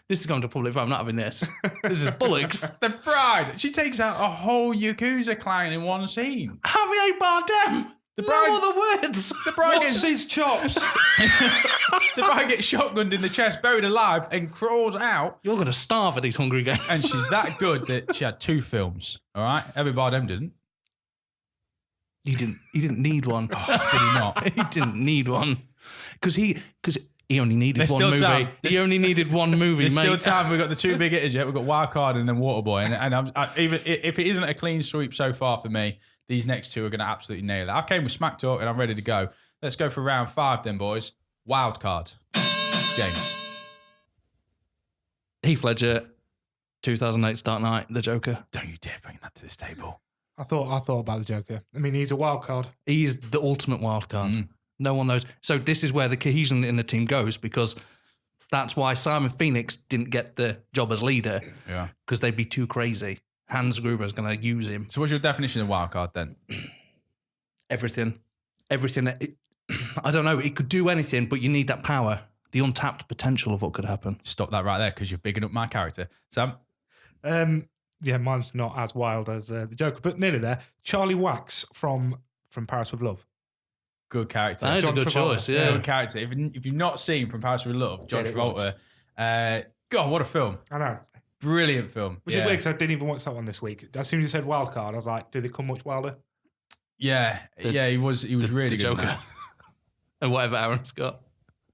This is going to public, but I'm not having this. This is bollocks. The Bride. She takes out a whole Yakuza clan in one scene. Javier Bardem. The No bride- other words. The Bride gets his chops? the Bride gets shotgunned in the chest, buried alive, and crawls out. You're going to starve at these Hungry Games. And she's that good that she had 2 films. All right, Javier Bardem didn't. He didn't need one. Did he not? He didn't need one because he only needed There's one still movie. time. He only needed one movie, There's mate. still time. We've got the 2 big hitters yet. We've got Wild Card and then Waterboy. And even if it isn't a clean sweep so far for me, these next 2 are going to absolutely nail it. I came with Smack Talk and I'm ready to go. Let's go for round 5 then, boys. Wild Card. James. Heath Ledger, 2008's Dark Knight, The Joker. Don't you dare bring that to this table. I thought about the Joker. I mean, he's a wild card. He's the ultimate wild card. No one knows. So this is where the cohesion in the team goes, because that's why Simon Phoenix didn't get the job as leader. Yeah. Because they'd be too crazy. Hans Gruber's going to use him. So what's your definition of wild card then? Everything. I don't know. It could do anything, but you need that power. The untapped potential of what could happen. Stop that right there, because you're bigging up my character. Sam? Yeah, mine's not as wild as the Joker, but nearly there. Charlie Wax from Paris with Love. Good character. That is a John good Travolta. choice, yeah. Good character. If you've not seen From Paris with Love, John Get it Travolta, God, what a film. I know. Brilliant film. Which is weird because I didn't even watch that one this week. As soon as you said wild card, I was like, do they come much wilder? Yeah, he was really good. Joker. in that. And whatever Aaron's got.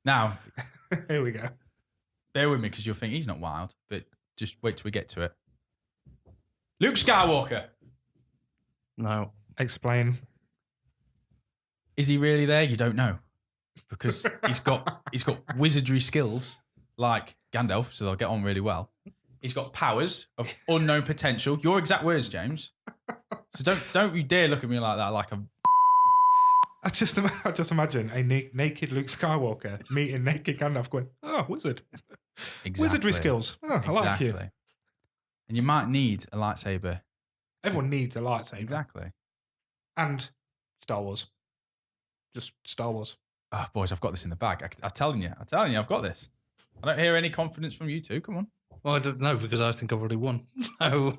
Now, Here we go. bear with me because you'll think he's not wild, but just wait till we get to it. Luke Skywalker. No. Explain. Is he really there? You don't know, because he's got wizardry skills like Gandalf, so they'll get on really well. He's got powers of unknown potential. Your exact words, James. So don't you dare look at me like that, like a. I just imagine a naked Luke Skywalker meeting naked Gandalf going, oh, wizard. Exactly. Wizardry skills. Oh, I like you. And you might need a lightsaber. Everyone needs a lightsaber. Exactly. And Star Wars. Just Star Wars. Oh, boys, I've got this in the bag. I'm telling you, I've got this. I don't hear any confidence from you two. Come on. Well, I don't know, because I think I've already won. So,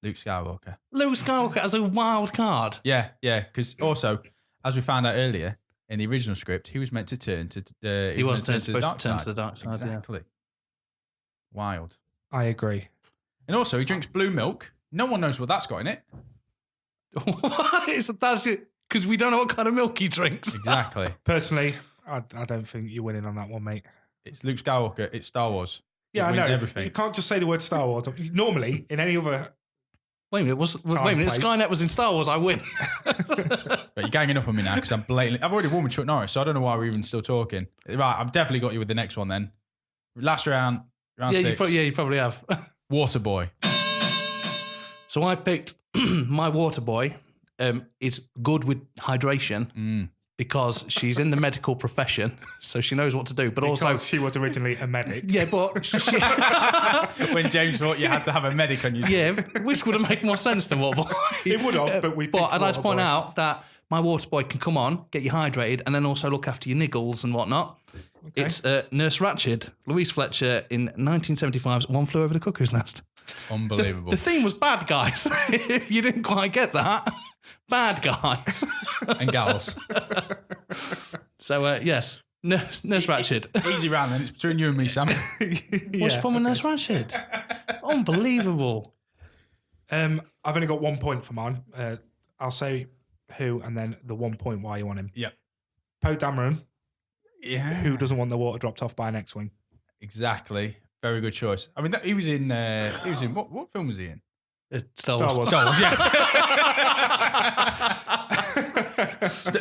Luke Skywalker. Luke Skywalker as a wild card. Yeah, because also, as we found out earlier, in the original script, he was meant to turn to He was supposed supposed to turn to the dark side, Exactly. Wild. I agree. And also, he drinks blue milk. No one knows what that's got in it. What? That's it. Because we don't know what kind of milk he drinks. Exactly. Personally, I don't think you're winning on that one, mate. It's Luke Skywalker. It's Star Wars. Yeah, It I wins know. everything. You can't just say the word Star Wars. Normally, in any other... Wait a minute. Place. Skynet was in Star Wars. I win. But you're ganging up on me now because I've already won with Chuck Norris, so I don't know why we're even still talking. Right, I've definitely got you with the next one then. Last round Yeah, six. you probably have. Waterboy. So I picked my water boy. Is good with hydration because she's in the medical profession, so she knows what to do. But Because also, she was originally a medic. yeah, but she, When James thought you had to have a medic on you. yeah, which would have made more sense than water boy. It would have, but we But picked I'd like to point Waterboy. out that my water boy can come on, get you hydrated, and then also look after your niggles and whatnot. Okay. It's Nurse Ratched, Louise Fletcher in 1975's One Flew Over the Cuckoo's Nest. Unbelievable. The theme was bad guys. If you didn't quite get that, bad guys. And gals. So yes, Nurse Ratched. Easy round then. It's between you and me, Sam. What's your problem with Nurse Ratched? Unbelievable. I've only got 1 point for mine. I'll say who and then the 1 point why you want him. Yep. Poe Dameron, Yeah. who doesn't want the water dropped off by an X-Wing. Exactly. Very good choice. I mean, he was in what film was he in? Star Star Wars. Wars. Star Wars, yeah.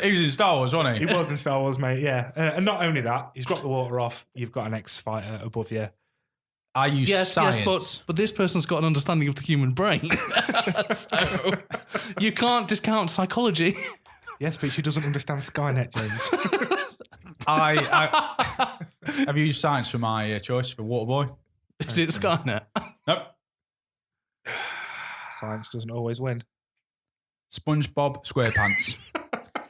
He was in Star Wars, wasn't He he? was in Star Wars, mate, yeah. And not only that, he's dropped the water off. You've got an X-fighter above you. I use science. Yes, but this person's got an understanding of the human brain. So you can't discount psychology. Yes, but she doesn't understand Skynet, James. I have you used science for my choice for Waterboy? Is it Skynet? Nope. Science doesn't always win. SpongeBob SquarePants.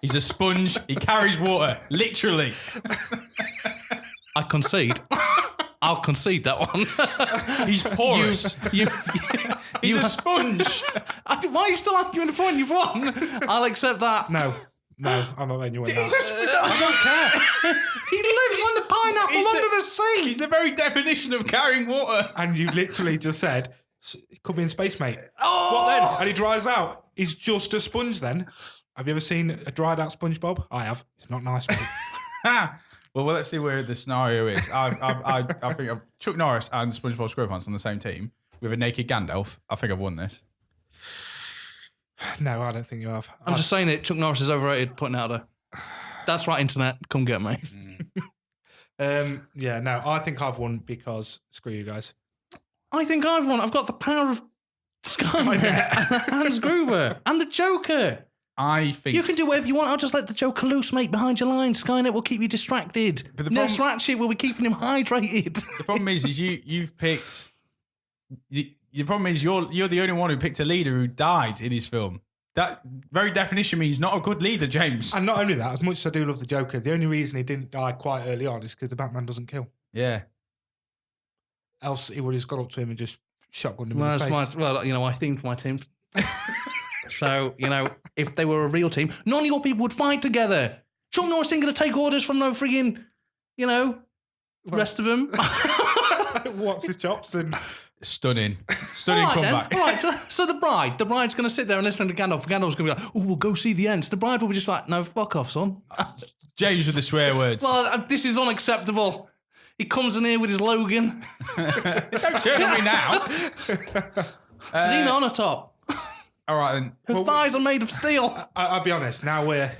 He's a sponge. He carries water, literally. I concede. I'll concede that one. He's porous. He's a sponge. Why are you still arguing the point you've won? I'll accept that. No, I'm not letting you win that. I don't care. He lives on the pineapple under the sea. He's the very definition of carrying water. And you literally just said, it could be in space, mate. Oh! What then? And he dries out. He's just a sponge then. Have you ever seen a dried out SpongeBob? I have. It's not nice, mate. Well, let's see where the scenario is. I think I've Chuck Norris and SpongeBob SquarePants on the same team with a naked Gandalf. I think I've won this. No, I don't think you have. I'm just saying it. Chuck Norris is overrated. Putting it out there. That's right, internet. Come get me. Yeah, no, I think I've won because screw you guys. I think I've won. I've got the power of Skynet and Hans Gruber and the Joker. I think You can do whatever you want. I'll just let the Joker loose, mate, behind your lines. Skynet will keep you distracted. But the Nurse problem- Ratchet will be keeping him hydrated. the problem is you've picked. The problem is you're the only one who picked a leader who died in his film. That very definition means not a good leader, James. And not only that, as much as I do love the Joker, the only reason he didn't die quite early on is because the Batman doesn't kill. Yeah. Else he would have gone up to him and just shotgunned him Well, in the that's face. I themed my team. So, if they were a real team, none of your people would fight together. Chuck Norris ain't going to take orders from no friggin', rest of them. What's his chops and Stunning All right, comeback. then. All right, so the bride's going to sit there and listen to Gandalf. Gandalf's going to be like, oh, we'll go see the ends. The bride will be just like, no, fuck off, son. James with the swear words. Well, this is unacceptable. He comes in here with his Logan. Don't turn on me now. Xena on the top. All right, then. Her thighs are made of steel. I'll be honest. Now we're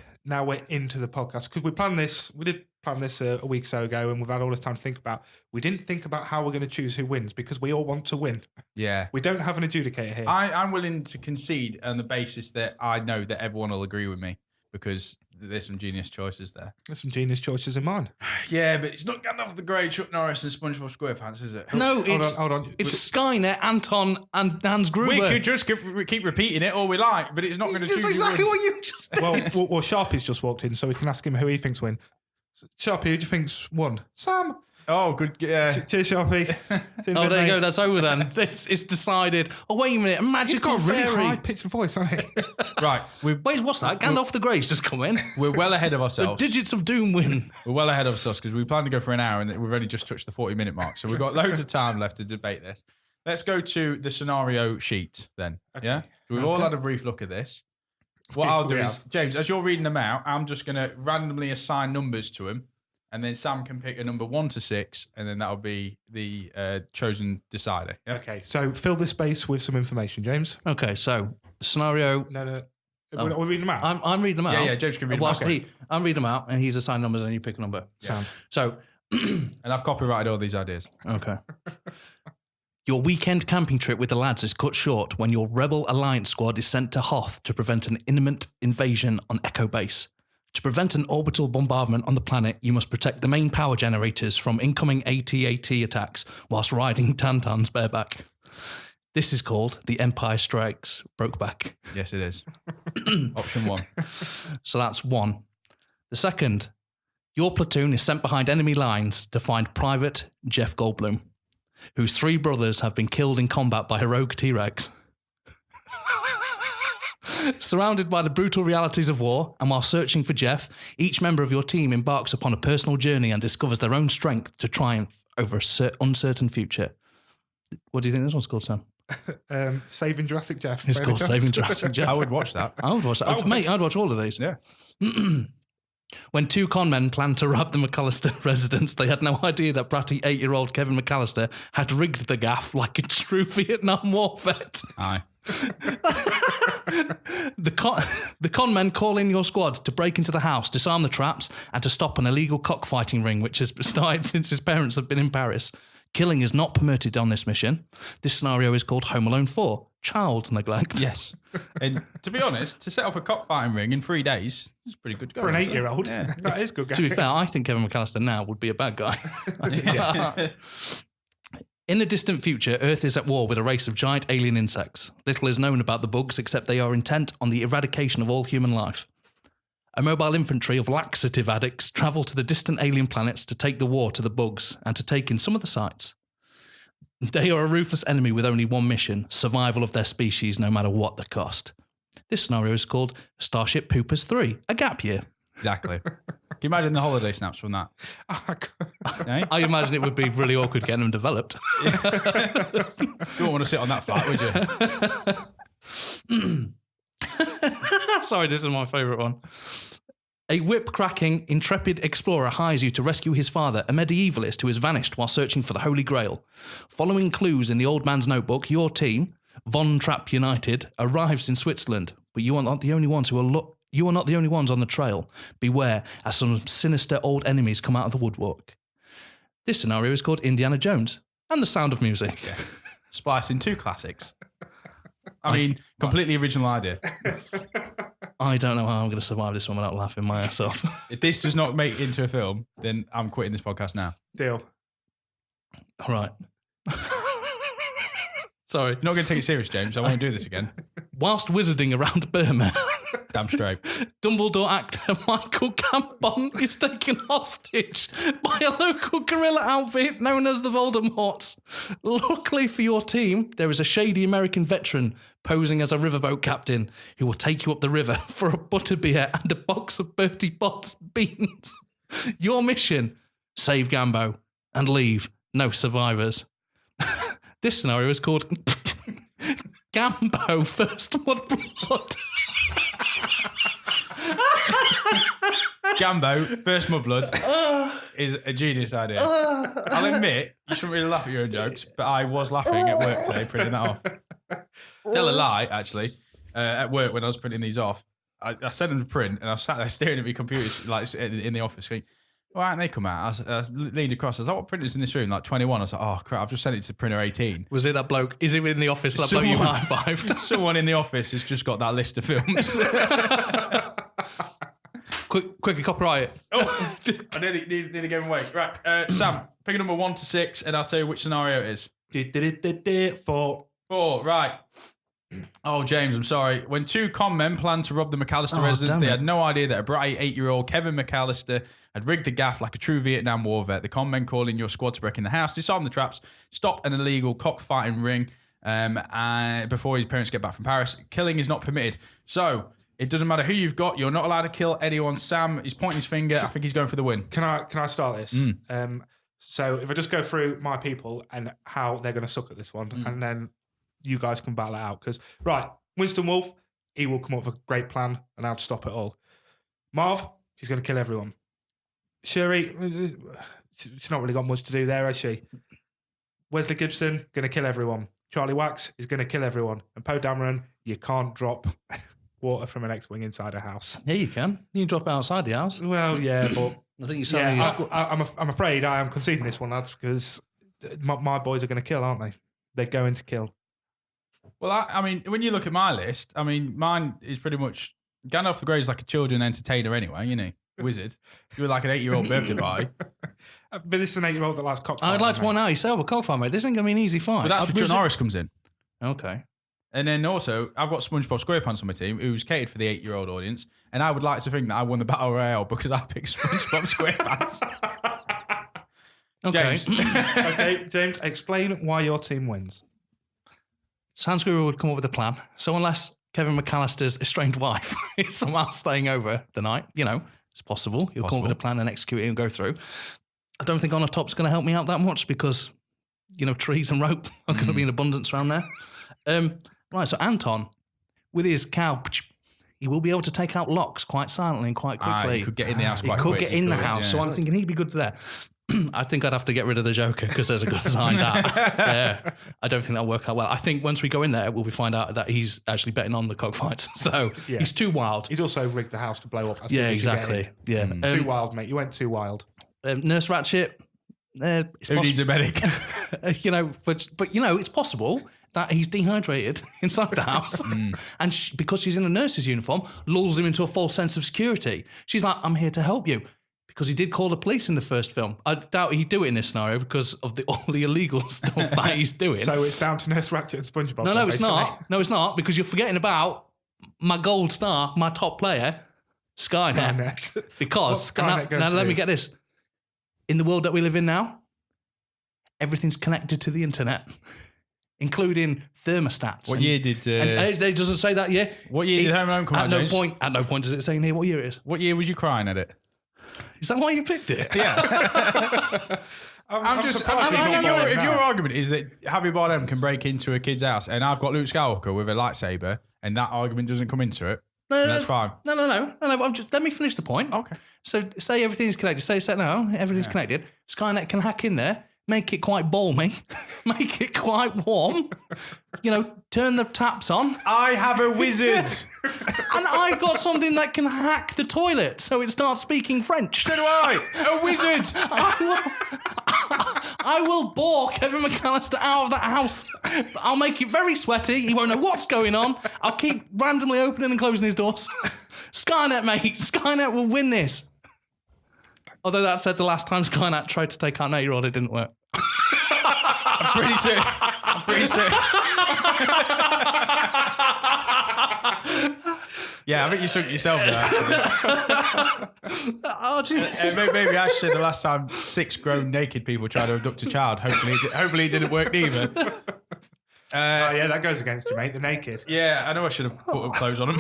into the podcast because we planned this. We did plan this a week or so ago, and we've had all this time to think about. We didn't think about how we're going to choose who wins because we all want to win. Yeah. We don't have an adjudicator here. I'm willing to concede on the basis that I know that everyone will agree with me because there's some genius choices there. There's some genius choices in mine. Yeah, but it's not Gandalf the Grey, Chuck Norris, and SpongeBob SquarePants, is it? No, Hold on. it's Skynet, Anton, and Hans Gruber. We could just keep repeating it all we like, but it's not going to choose That's who exactly wins. what you just did. Well, Sharpie's just walked in, so we can ask him who he thinks win. Sharpie, who do you think's won? Sam. Oh, good. Yeah. Cheers, Sharpie. See you in a Oh, bit, there you mate. go. That's over then. It's decided. Oh, wait a minute. A He's magical got a really fairy. high-pitched voice, hasn't he? Right. Wait, what's that? Gandalf the Grey's just come in. We're well ahead of The ourselves. digits of doom win. We're well ahead of ourselves because we planned to go for an hour and we've only just touched the 40-minute mark. So we've got loads of time left to debate this. Let's go to the scenario sheet then. Okay. Yeah? So we've all had a brief look at this. What I'll do We is, have. James, as you're reading them out, I'm just going to randomly assign numbers to them. And then Sam can pick a number 1 to 6, and then that'll be the chosen decider. Yeah? Okay, so fill this space with some information, James. Okay, so scenario. No. We're reading them out. I'm reading them out. Yeah, James can read them Whilst out. I'm reading them out, and he's assigned numbers, and you pick a number. Sam. So, And I've copyrighted all these ideas. okay. Your weekend camping trip with the lads is cut short when your Rebel Alliance squad is sent to Hoth to prevent an imminent invasion on Echo Base. To prevent an orbital bombardment on the planet, you must protect the main power generators from incoming AT-AT attacks whilst riding Tantans bareback. This is called The Empire Strikes Brokeback. Yes, it is. Option 1. So that's 1. The second, your platoon is sent behind enemy lines to find Private Jeff Goldblum, whose 3 brothers have been killed in combat by heroic T-Rex. Surrounded by the brutal realities of war, and while searching for Jeff, each member of your team embarks upon a personal journey and discovers their own strength to triumph over an uncertain future. What do you think this one's called, Sam? Saving Jurassic Jeff. It's by called any Saving chance? Jurassic Jeff. I would watch that. I would watch that. Mate, I'd watch all of these. Yeah. When 2 con men planned to rob the McAllister residence, they had no idea that bratty 8-year-old Kevin McAllister had rigged the gaff like a true Vietnam War vet. Aye. The con men call in your squad to break into the house, disarm the traps, and to stop an illegal cockfighting ring which has started since his parents have been in Paris. Killing is not permitted on this mission. This scenario is called Home Alone 4, Child Neglect. Yes. And to be honest, to set up a cockfighting ring in 3 days is pretty good going. For an isn't it? 8-year-old. Yeah. That is good. To be going. fair, I think Kevin McAllister now would be a bad guy. Yes. In the distant future, Earth is at war with a race of giant alien insects. Little is known about the bugs except they are intent on the eradication of all human life. A mobile infantry of laxative addicts travel to the distant alien planets to take the war to the bugs and to take in some of the sites. They are a ruthless enemy with only one mission, survival of their species no matter what the cost. This scenario is called Starship Poopers 3, a gap year. Exactly. Can you imagine the holiday snaps from that? Eh? I imagine it would be really awkward getting them developed. You wouldn't want to sit on that flat, would you? Sorry, this is my favourite one. A whip-cracking, intrepid explorer hires you to rescue his father, a medievalist who has vanished while searching for the Holy Grail. Following clues in the old man's notebook, your team, Von Trapp United, arrives in Switzerland, but you are not the only ones on the trail. Beware, as some sinister old enemies come out of the woodwork. This scenario is called Indiana Jones and the Sound of Music. Yes. Splicing 2 classics. I mean, completely original idea. I don't know how I'm going to survive this one without laughing my ass off. If this does not make it into a film, then I'm quitting this podcast now. Deal. Right. Sorry. You're not going to take it serious, James. I won't do this again. Whilst wizarding around Burma, Damn straight. Dumbledore actor Michael Gambon is taken hostage by a local guerrilla outfit known as the Voldemorts. Luckily for your team, there is a shady American veteran posing as a riverboat captain who will take you up the river for a butterbeer and a box of Bertie Bott's beans. Your mission, save Gambo and leave no survivors. This scenario is called Gambo First Mudblood. Gambo, First Mudblood, is a genius idea. I'll admit, you shouldn't really laugh at your own jokes, but I was laughing at work today printing that off. Tell a lie, actually. At work, when I was printing these off, I sent them to print, and I was sat there staring at my computer like in the office going, why aren't they come out? I leaned across. I was like, what printers in this room? Like 21. I was like, oh, crap, I've just sent it to printer 18. Was it that bloke? Is it in the office that bloke you high-fived? Someone in the office has just got that list of films. Quickly, copyright it. Oh, I nearly gave him away. Right, Sam, pick a number 1 to 6, and I'll tell you which scenario it is. 4. 4, right. Oh, James, I'm sorry. When 2 con men planned to rob the McAllister residence, they had no idea that a bright 8-year-old Kevin McAllister had rigged the gaff like a true Vietnam War vet. The con men called in your squad to break in the house, disarm the traps, stop an illegal cockfighting ring before his parents get back from Paris. Killing is not permitted. So, it doesn't matter who you've got. You're not allowed to kill anyone. Sam, he's pointing his finger. I think he's going for the win. Can I start this? So if I just go through my people and how they're going to suck at this one, and then you guys can battle it out. Because, right, Winston Wolfe, he will come up with a great plan and how to stop it all. Marv, he's going to kill everyone. Shuri, she's not really got much to do there, has she? Wesley Gibson, going to kill everyone. Charlie Wax is going to kill everyone. And Poe Dameron, you can't drop water from an X-Wing inside a house. Yeah, you can. You can drop it outside the house. Well, yeah, but I think you're I'm afraid I am conceding this one, lads, because my boys are going to kill, aren't they? They're going to kill. Well, I mean, when you look at my list, I mean, mine is pretty much Gandalf the Grey is like a children entertainer anyway, you know, wizard. You were like an 8-year-old birthday boy. But this is an 8-year-old that likes cockfighting. I'd like to point out yourself a cockfight, mate. This ain't going to be an easy fight. But that's where John Norris comes in. Okay. And then also, I've got SpongeBob SquarePants on my team, who's catered for the 8-year-old audience. And I would like to think that I won the Battle Royale because I picked SpongeBob SquarePants. Okay. James. Okay, James, explain why your team wins. Sansguru would come up with a plan. So unless Kevin McAllister's estranged wife is somehow staying over the night, you know, it's possible. He'll come up with a plan and execute it and go through. I don't think On the Top's going to help me out that much because, you know, trees and rope are going to be in abundance around there. Right, so Anton, with his cow, he will be able to take out locks quite silently and quite quickly. He could get in the house quite quick. He could get in the house, so I'm thinking he'd be good there. I think I'd have to get rid of the Joker because there's a good sign that. Yeah, I don't think that'll work out well. I think once we go in there, we'll find out that he's actually betting on the cockfights. So he's too wild. He's also rigged the house to blow up. Yeah, exactly. Yeah, too wild, mate. You went too wild. Nurse Ratchet. Who needs a medic? You know, but you know, it's possible that he's dehydrated inside the house, and because she's in a nurse's uniform, lulls him into a false sense of security. She's like, "I'm here to help you." Because he did call the police in the first film. I doubt he'd do it in this scenario because of all the illegal stuff that he's doing. So it's down to Nurse Ratchet and SpongeBob. No, it's not. No, it's not, because you're forgetting about my gold star, my top player, Skynet. Because, now let me get this. In the world that we live in now, everything's connected to the internet, including thermostats. What year did... and it doesn't say that year. What year did Home Alone come out, James? At no point does it say in here what year it is. What year was you crying at it? Is that why you picked it? Yeah. I'm just surprised. If your argument is that Javier Bardem can break into a kid's house and I've got Luke Skywalker with a lightsaber and that argument doesn't come into it, that's fine. No. Let me finish the point. Okay. So say everything's connected. Say set now, everything's connected. Skynet can hack in there, make it quite balmy, make it quite warm. You know, turn the taps on. I have a wizard. And I've got something that can hack the toilet so it starts speaking French. So do I. A wizard. I will bore Kevin McAllister out of that house. I'll make it very sweaty. He won't know what's going on. I'll keep randomly opening and closing his doors. Skynet, mate. Skynet will win this. Although that said, the last time Skynet tried to take out an 8-year-old, it didn't work. I'm pretty sure. Yeah, I think you sunk yourself there, actually. Oh, Jesus. Maybe I should say the last time 6 grown naked people tried to abduct a child. Hopefully it didn't work either. Oh, yeah, that goes against you, mate. The naked. Yeah, I know I should have put up clothes on them.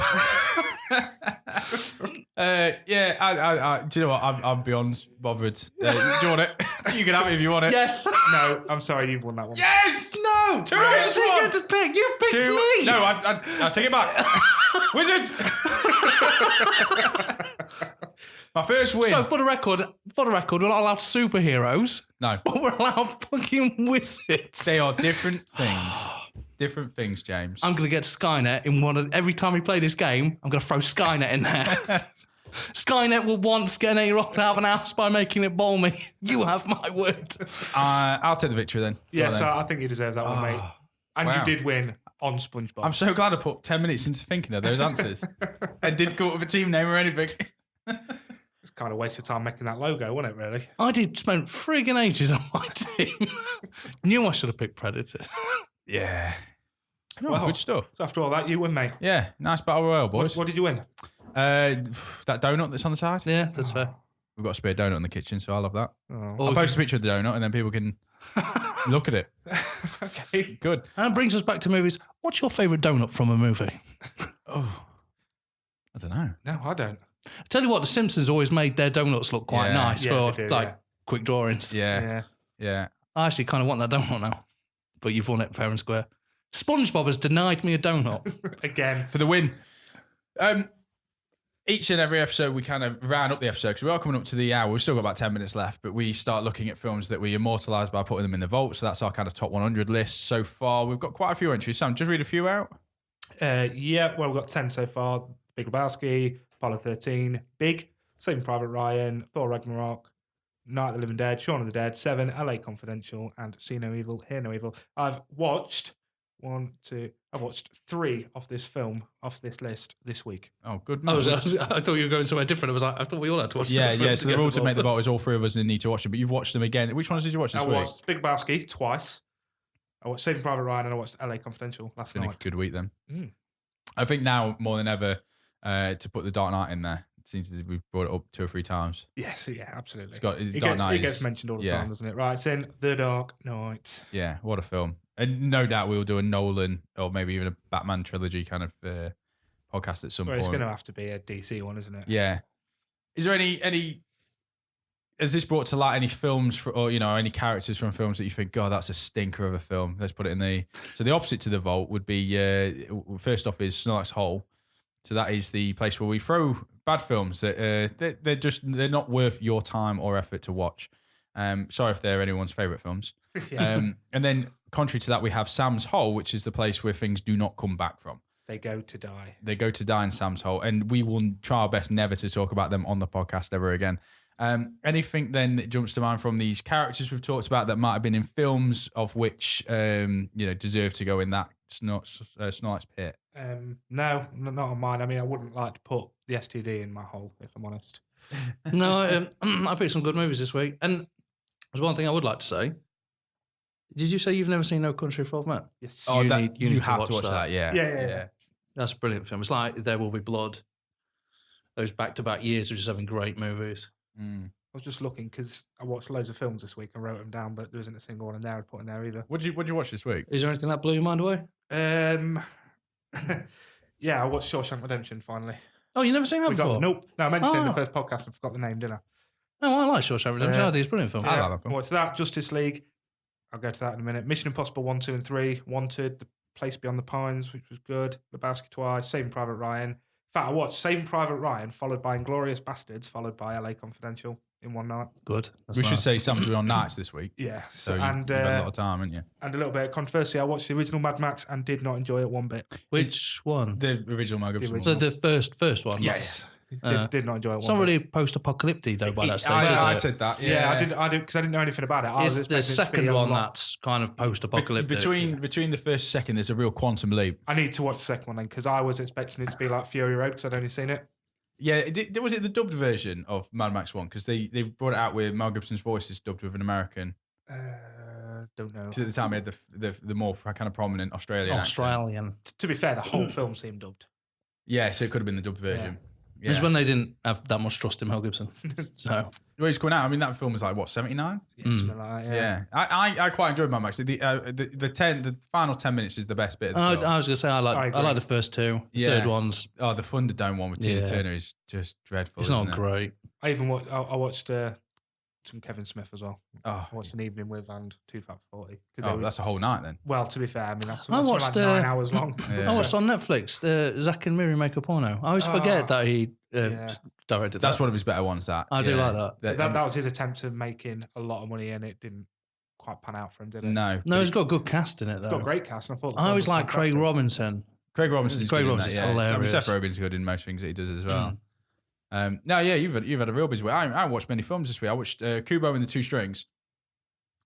Yeah, do you know what? I'm beyond bothered. Do you want it? You can have it if you want it. Yes. No, I'm sorry, you've won that one. Yes! No. Two. I just didn't get to pick. You picked me. No, I take it back. Wizards! My first win. So for the record, we're not allowed superheroes. No. But we're allowed fucking wizards. They are different things. Different things, James. I'm going to get Skynet in every time we play this game, I'm going to throw Skynet in there. Skynet will once get an 8-year-old out of an house by making it bowl me. You have my word. I'll take the victory then. Yes, I think you deserve that one, mate. And wow. you did win on SpongeBob. I'm so glad I put 10 minutes into thinking of those answers. I didn't come up with a team name or anything. It's kind of a waste of time making that logo, wasn't it, really? I did spend friggin' ages on my team. Knew I should have picked Predator. Yeah. No, Well, good stuff. So after all that, you win, mate. Yeah, nice battle royale, boys. What did you win? That donut that's on the side. Yeah, that's fair. We've got a spare donut in the kitchen, so I love that. Oh. I'll post a picture of the donut and then people can look at it. Okay. Good. And that brings us back to movies. What's your favourite donut from a movie? Oh, I don't know. No, I don't. Tell you what, The Simpsons always made their donuts look quite Yeah. nice Yeah, for they do, yeah. quick drawings. Yeah. I actually kind of want that donut now, but you've won it fair and square. SpongeBob has denied me a donut. Again. For the win. Each and every episode, we kind of round up the episode because we are coming up to the hour. We've still got about 10 minutes left, but we start looking at films that we immortalise by putting them in the vault. So that's our kind of top 100 list so far. We've got quite a few entries. Sam, just read a few out. Yeah, well, we've got 10 so far. Big Lebowski, Apollo 13, Big, Saving Private Ryan, Thor Ragnarok, Night of the Living Dead, Shaun of the Dead, 7, LA Confidential, and See No Evil, Hear No Evil. I've watched 3 of this film off this list this week. Oh, good. I thought you were going somewhere different. I thought we all had to watch Yeah. the So the rule to make the vault is all 3 of us need to watch them, but you've watched them again. Which ones did you watch this I week? watched Big Lebowski twice. I watched Saving Private Ryan and I watched LA Confidential last It's been a night. good week then. Mm. I think now more than ever to put the Dark Knight in there. It seems as if we've brought it up 2 or 3 times. Yes, yeah, absolutely. It's got It Dark Knight. gets mentioned all the yeah. time, doesn't it? Right, it's in The Dark Knight. Yeah, what a film. And no doubt we'll do a Nolan or maybe even a Batman trilogy kind of podcast at some Well, point. it's going to have to be a DC one, isn't it? Yeah. Is there any has this brought to light any films or any characters from films that you think, God, that's a stinker of a film? Let's put it in the so the opposite to the vault would be first off is Snorlax Hole. So that is the place where we throw bad films that they're not worth your time or effort to watch. Sorry if they're anyone's favourite films. Yeah. And then contrary to that, we have Sam's Hole, which is the place where things do not come back from. They go to die. They go to die in Sam's Hole, and we will try our best never to talk about them on the podcast ever again. Anything then that jumps to mind from these characters we've talked about that might have been in films of which deserve to go in that Snorlax pit? No, not on mine. I mean, I wouldn't like to put the STD in my hole, if I'm honest. No, I picked some good movies this week. And there's one thing I would like to say. Did you say you've never seen No Country for Old Men? Yes. Oh, You that, need you to have watch to watch that. that. Yeah. Yeah. That's a brilliant film. It's like There Will Be Blood. Those back-to-back years of just having great movies. Mm. I was just looking because I watched loads of films this week and wrote them down, but there isn't a single one in there I'd put in there either. What'd you watch this week? Is there anything that blew your mind away? Yeah, I watched Shawshank Redemption finally. Oh, you never seen that before? Nope. No, I mentioned it in the Oh. first podcast and forgot the name, didn't I? Oh, I like Shawshank Redemption. I think it's a brilliant film. I like that film. What's that? Justice League. I'll go to that in a minute. Mission Impossible 1, 2, and 3. Wanted. The Place Beyond the Pines, which was good. Lebowski twice. Saving Private Ryan. In fact, I watched Saving Private Ryan, followed by Inglourious Bastards, followed by LA Confidential in one night. Good. That's We should nice. say Sam's been on nights this week. Yeah. So you've and had a lot of time, haven't you? and a little bit of controversy. I watched the original Mad Max and did not enjoy it one bit. Which one? The original Mel Gibson. original. So the first one. Yes. Did not enjoy it. It's not really post-apocalyptic though by that stage, I is it? said that. Yeah, I didn't because I didn't know anything about it. I was It's the expecting it to be second a one lot- that's kind of post-apocalyptic. Between the first and second, there's a real quantum leap. I need to watch the second one then because I was expecting it to be like Fury Road because I'd only seen it. Yeah, was it the dubbed version of Mad Max 1? Because they brought it out with Mel Gibson's voice is dubbed with an American. Don't know. Because at the time, he had the more kind of prominent Australian accent. Australian. To be fair, the whole film seemed dubbed. Yeah, so it could have been the dubbed version. Yeah. It's when they didn't have that much trust in Mel Gibson. So Well, he's coming out. I mean, that film was like, what, 79? Yeah, something like that, Yeah. I quite enjoyed Mad Max. The final 10 minutes is the best bit of the I film. was going to say I like the first two. The third one's Oh, the Thunderdome one with Tina Turner is just dreadful. it's not isn't it? great. I even I watched some Kevin Smith as well. Oh, I watched An Evening with and 2 Fat for 40. that's a whole night then. Well, to be fair, I mean that's I watched, like 9 hours long. Yeah. I watched on Netflix Zack and Miri Make a Porno. I always forget that he directed That's that. one of his better ones. That I do like that. That was his attempt at making a lot of money, and it didn't quite pan out for him, did it? No, No, he's got a good cast in it though. It's got a great cast. And I thought the I film always was like Craig fantastic. Robinson. Craig Robinson's Craig good in Robinson's that, yeah. hilarious. Seth Rogen's good in most things that he does as well. No, yeah, you've had a real busy week. I watched many films this week. I watched Kubo and the Two Strings,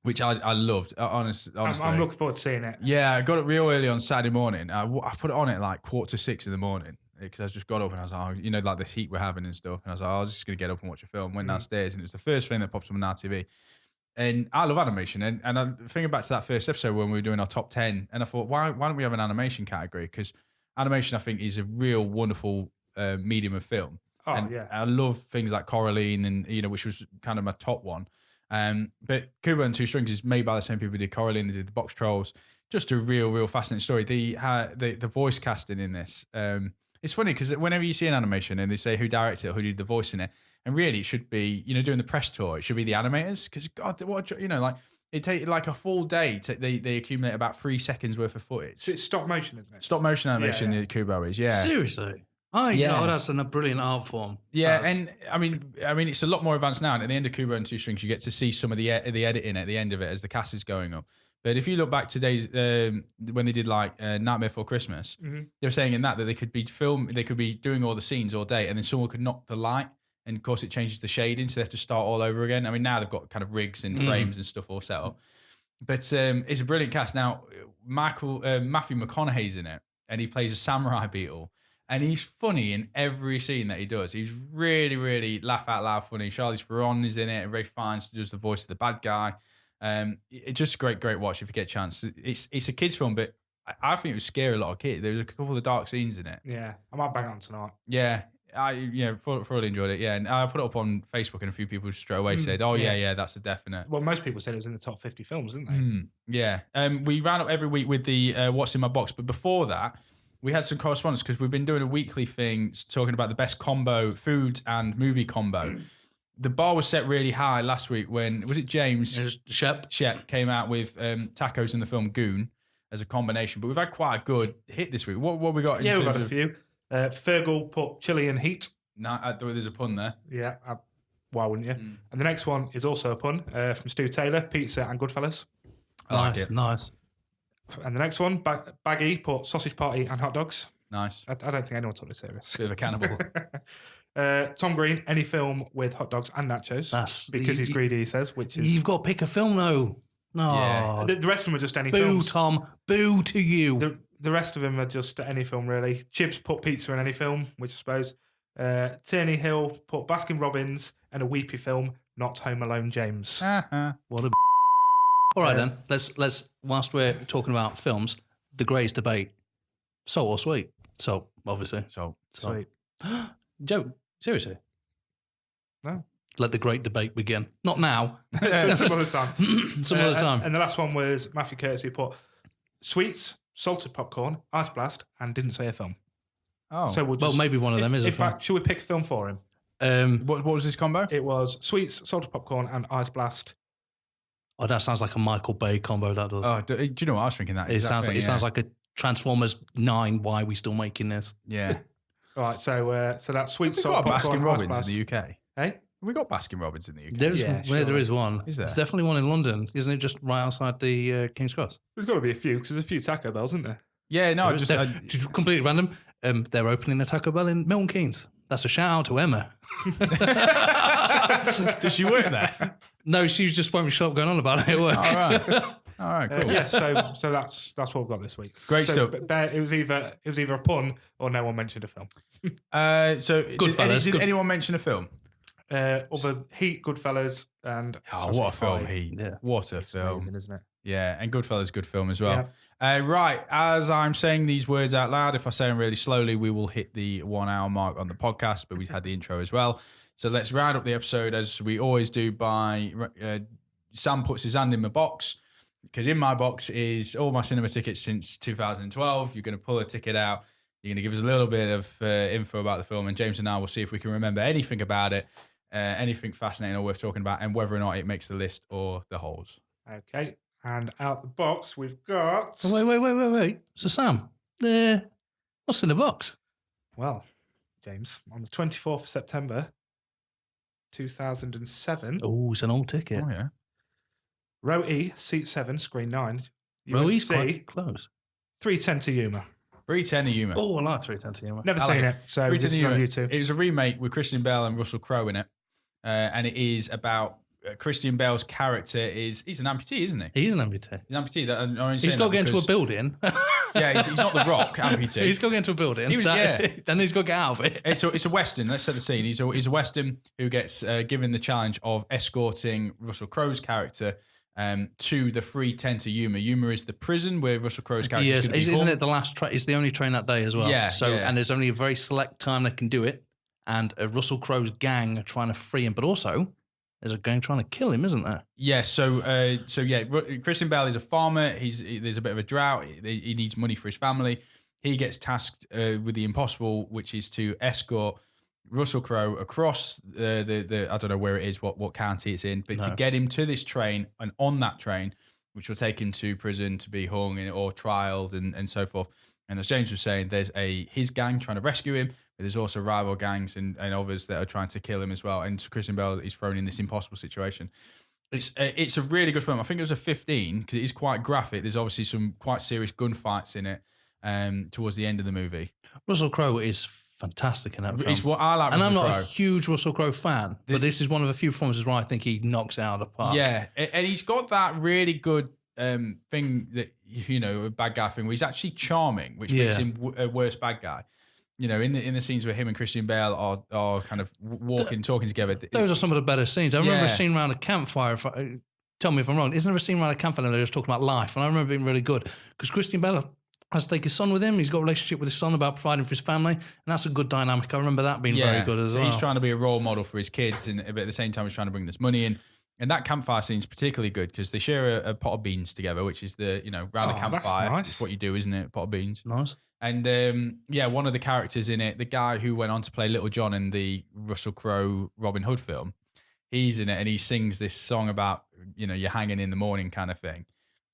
which I loved. Honestly, I'm looking forward to seeing it. Yeah, I got it real early on Saturday morning. I put it on at like 5:45 in the morning because I just got up and I was like, oh, like the heat we're having and stuff. And I was like, I was just going to get up and watch a film. Went downstairs and it was the first thing that pops up on our TV. And I love animation. And I'm thinking back to that first episode when we were doing our top 10. And I thought, why don't we have an animation category? Because animation, I think, is a real wonderful medium of film. Oh, And yeah. I love things like Coraline and, which was kind of my top one. But Kubo and Two Strings is made by the same people who did Coraline, they did the Box Trolls. Just a real fascinating story. The voice casting in this, it's funny because whenever you see an animation and they say who directed it or who did the voice in it, and really it should be, doing the press tour, it should be the animators. Because God, like it takes like a full day. They accumulate about 3 seconds worth of footage. So it's stop motion, isn't it? Stop motion animation, Yeah. the Kubo is, yeah. Seriously? Oh, that's a brilliant art form. Yeah, That's- and I mean, it's a lot more advanced now. And at the end of Kubo and Two Strings, you get to see some of the editing at the end of it as the cast is going up. But if you look back to days when they did like Nightmare Before Christmas, they were saying in that they could be doing all the scenes all day, and then someone could knock the light, and of course it changes the shading, so they have to start all over again. I mean, now they've got kind of rigs and frames and stuff all set up. But it's a brilliant cast. Now, Matthew McConaughey's in it, and he plays a samurai beetle. And he's funny in every scene that he does. He's really, really laugh out loud funny. Charlize Theron is in it, and Ray Fiennes does the voice of the bad guy. It's just a great watch if you get a chance. It's a kids film, but I think it would scare a lot of kids. There's a couple of dark scenes in it. Yeah, I might bang on tonight. Yeah, I thoroughly enjoyed it. Yeah, and I put it up on Facebook, and a few people straight away said, "Oh yeah, that's a definite." Well, most people said it was in the top 50 films, didn't they? Yeah. We round up every week with the What's in My Box, but before that, we had some correspondence because we've been doing a weekly thing talking about the best combo, food and movie combo. The bar was set really high last week when, was it James? It was Shep. Shep came out with tacos in the film Goon as a combination, but we've had quite a good hit this week. What we got? Yeah, in we've terms got a few. Fergal put chili and heat. No, there's a pun there. Yeah, why wouldn't you? And the next one is also a pun from Stu Taylor, pizza and Goodfellas. I like it. Nice. And the next one, Baggy put sausage party and hot dogs. Nice. I don't think anyone took this serious. Bit of a cannibal. Tom Green, any film with hot dogs and nachos. That's because he's greedy, he says, which is... You've got to pick a film though. No. Yeah. The rest of them are just any Boo, films. Tom. Boo to you. The rest of them are just any film, really. Chibs put pizza in any film, which I suppose. Tierney Hill put Baskin Robbins and a weepy film, not Home Alone James. What a. All right then. Let's. Whilst we're talking about films, the greatest debate: salt or sweet? Salt, obviously. So Sweet. Joe, seriously? No. Let the great debate begin. Not now. Some other time. Some other time. And the last one was Matthew Curtis, who put sweets, salted popcorn, ice blast, and didn't say a film. Oh. So we'll just, well, maybe one of them is. In a film. fact, should we pick a film for him? what was this combo? It was sweets, salted popcorn, and ice blast. Oh, that sounds like a Michael Bay combo. That does. Oh, do you know what I was thinking? That It exact sounds thing, like it sounds like a Transformers 9. Why are we still making this? yeah. All right, so that's sweets, We've salted got a popcorn, Baskin ice Robbins blast. in the UK. Hey? We got Baskin Robbins in the UK. There's Yeah, there surely. is one. Is there? There's definitely one in London, isn't it? Just right outside the King's Cross. There's got to be a few because there's a few Taco Bells, isn't there? Yeah, no, Just completely random. They're opening a Taco Bell in Milton Keynes. That's a shout out to Emma. Does she work there? No, she just won't shut up going on about it at work. All right, cool. Yeah, so that's what we've got this week. Great so, stuff. It was either a pun or no one mentioned a film. So Goodfellas. Did anyone mention a film? Other Heat, Goodfellas, and What a film, Pie. Heat. Yeah. What a film. Amazing, isn't it? Yeah, and Goodfellas, good film as well. Right, as I'm saying these words out loud, if I say them really slowly, we will hit the 1 hour mark on the podcast, but we had the intro as well. So let's round up the episode as we always do by Sam puts his hand in my box, because in my box is all my cinema tickets since 2012. You're going to pull a ticket out. You're going to give us a little bit of info about the film, and James and I will see if we can remember anything about it, anything fascinating or worth talking about, and whether or not it makes the list or the holes. Okay, and out the box we've got. Wait. So Sam, what's in the box? Well, James, on the 24th of September, 2007. Oh, it's an old ticket. Oh, yeah. Row E, seat 7, screen 9. Row E's UNC, quite close. 310 to Yuma. 310 of Yuma. Oh, I like 310 to Yuma. Never I like seen it. it, so 310 this is on Yuma. YouTube. It was a remake with Christian Bale and Russell Crowe in it, and it is about Christian Bale's character he's an amputee, isn't he? He's an amputee. He's an amputee. He's got to get into a building. Yeah, he's not the Rock amputee. He's got to get into a building. He was- yeah. Then he's got to get out of it. It's a Western. Let's set the scene. He's a Western who gets given the challenge of escorting Russell Crowe's character to the 310 to Yuma. Yuma is the prison where Russell Crowe's character is going to be Isn't hung. it the last train? It's the only train that day as well. Yeah, So yeah. and there's only a very select time they can do it. And Russell Crowe's gang are trying to free him, but also there's a gang trying to kill him, isn't there? Yeah, so Christian Bale is a farmer. There's a bit of a drought. He needs money for his family. He gets tasked with the impossible, which is to escort Russell Crowe across the I don't know where it is, what county it's in, but to get him to this train, and on that train, which will take him to prison to be hung or trialed and so forth. And as James was saying, there's his gang trying to rescue him, but there's also rival gangs and others that are trying to kill him as well. And Christian Bale is thrown in this impossible situation. It's a really good film. I think it was a 15 because it is quite graphic. There's obviously some quite serious gunfights in it towards the end of the movie. Russell Crowe is fantastic in that film. It's what I like. And I'm Russell not Crowe. a huge Russell Crowe fan, but this is one of the few performances where I think he knocks it out of the park. Yeah, and he's got that really good thing that, a bad guy thing where he's actually charming, which makes him a worse bad guy. In the scenes where him and Christian Bale are kind of talking together. Those are some of the better scenes. I remember Yeah. a scene around a campfire. Tell me if I'm wrong. Isn't there a scene around a campfire and they're just talking about life? And I remember being really good because Christian Bale has to take his son with him. He's got a relationship with his son about providing for his family, and that's a good dynamic. I remember that being very good as well. He's trying to be a role model for his kids, but at the same time, he's trying to bring this money in. And that campfire scene's particularly good because they share a pot of beans together, which is round a campfire. Nice. It's what you do, isn't it? Pot of beans. Nice. And one of the characters in it, the guy who went on to play Little John in the Russell Crowe Robin Hood film, he's in it and he sings this song about, you're hanging in the morning kind of thing.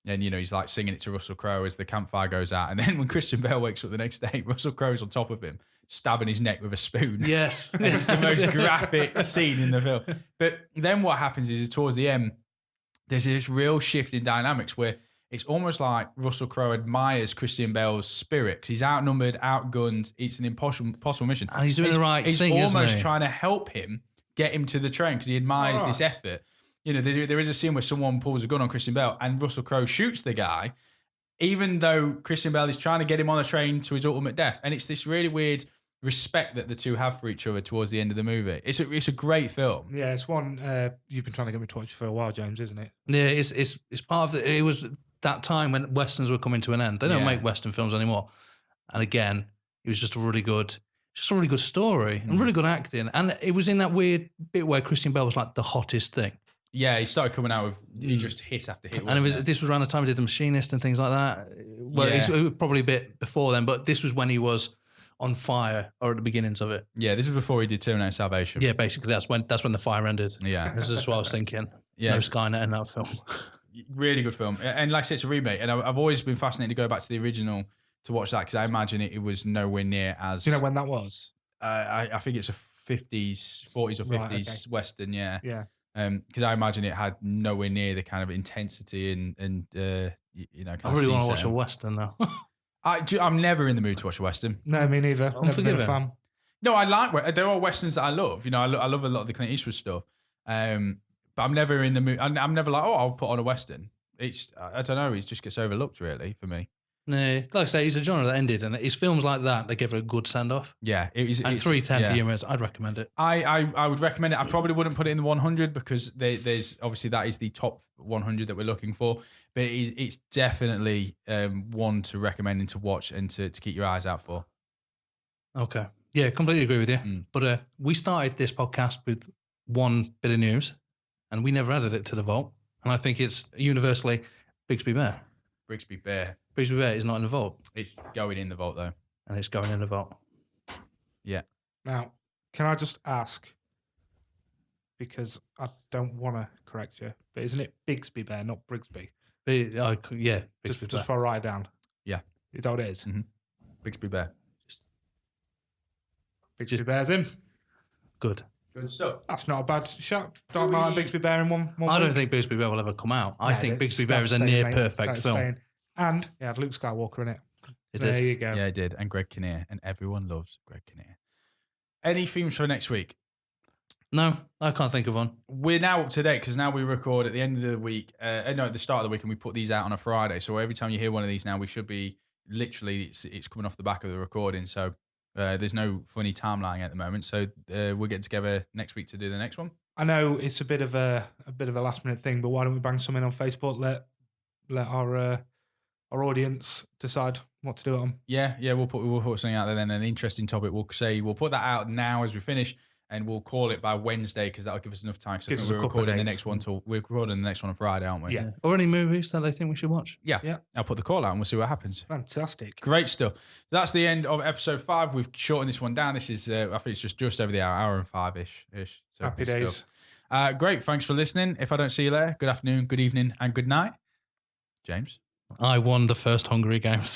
And, he's like singing it to Russell Crowe as the campfire goes out. And then when Christian Bale wakes up the next day, Russell Crowe's on top of him, stabbing his neck with a spoon. Yes. And it's the most graphic scene in the film. But then what happens is towards the end, there's this real shift in dynamics where it's almost like Russell Crowe admires Christian Bale's spirit because he's outnumbered, outgunned. It's an impossible mission. And he's doing the right thing, He's isn't almost he? trying to help him get him to the train because he admires this effort. There is a scene where someone pulls a gun on Christian Bale and Russell Crowe shoots the guy, even though Christian Bale is trying to get him on the train to his ultimate death. And it's this really weird respect that the two have for each other towards the end of the movie. It's a great film. Yeah, it's one you've been trying to get me to watch for a while, James, isn't it? Yeah, it's part of it was that time when Westerns were coming to an end. They don't make Western films anymore. And again, it was just a really good story and really good acting. And it was in that weird bit where Christian Bale was like the hottest thing. Yeah, he started coming out with he just hit after hit. And this was around the time he did The Machinist and things like that. Well, it was probably a bit before then, but this was when he was on fire or at the beginnings of it. Yeah, this was before he did Terminator Salvation. Yeah, basically that's when the fire ended. Yeah. This is what I was thinking. Yeah. No Skynet in that film. Really good film. And like I said, it's a remake. And I've always been fascinated to go back to the original to watch that because I imagine it was nowhere near as... Do you know when that was? I think it's a 40s or 50s Right, Western, yeah. Yeah. Because I imagine it had nowhere near the kind of intensity and kind I of really want to sea watch a setting. Western now. I'm never in the mood to watch a Western. No, me neither. Never been a Unforgiven. fan. No, there are westerns that I love. You know, I love a lot of the Clint Eastwood stuff. But I'm never in the mood. I'm never like, oh, I'll put on a western. I don't know. It just gets overlooked really for me. No, like I say, it's a genre that ended, and it's films like that give it a good send off. Yeah, And 310 to humor, I'd recommend it. I would recommend it. I probably wouldn't put it in the 100 because there's obviously that is the top 100 that we're looking for. But it's definitely one to recommend and to watch and to keep your eyes out for. Okay. Yeah, completely agree with you. But we started this podcast with one bit of news, and we never added it to the vault. And I think it's universally Bigsby Bear. Bigsby Bear. Bigsby Bear is not in the vault. It's going in the vault though. And it's going in the vault. Yeah. Now, can I just ask, because I don't want to correct you, but isn't it Bigsby Bear, not Brigsby? Yeah, Just Bigsby Bear. for a write down. Yeah. Is that what it is? Mm-hmm. Bigsby Bear. Bigsby Bear's in. Good. Good stuff. That's not a bad shot. Dark Knight and Bigsby Bear in one I don't week. think Bigsby Bear will ever come out. I think it's Bigsby Bear is a staying, near mate. perfect That's film. staying. And it had Luke Skywalker in it. It There did. you go. Yeah, it did. And Greg Kinnear. And everyone loves Greg Kinnear. Any themes for next week? No, I can't think of one. We're now up to date because now we record at the end of the week. No, at the start of the week, and we put these out on a Friday. So every time you hear one of these now, we should be literally, it's coming off the back of the recording. So there's no funny timeline at the moment. So we'll get together next week to do the next one. I know it's a bit of a last minute thing, but why don't we bang some in on Facebook? Let our audience decide what to do it on. Yeah, we'll put something out there then, an interesting topic. We'll put that out now as we finish, and we'll call it by Wednesday because that'll give us enough time. Because we're recording the next one on Friday, aren't we? Yeah. Or any movies that they think we should watch. Yeah. I'll put the call out and we'll see what happens. Fantastic. Great stuff. So that's the end of episode 5. We've shortened this one down. This is, I think it's just over the hour and 5-ish. So Happy good days. stuff. Great. Thanks for listening. If I don't see you there, good afternoon, good evening, and good night. James. I won the first Hungry Games.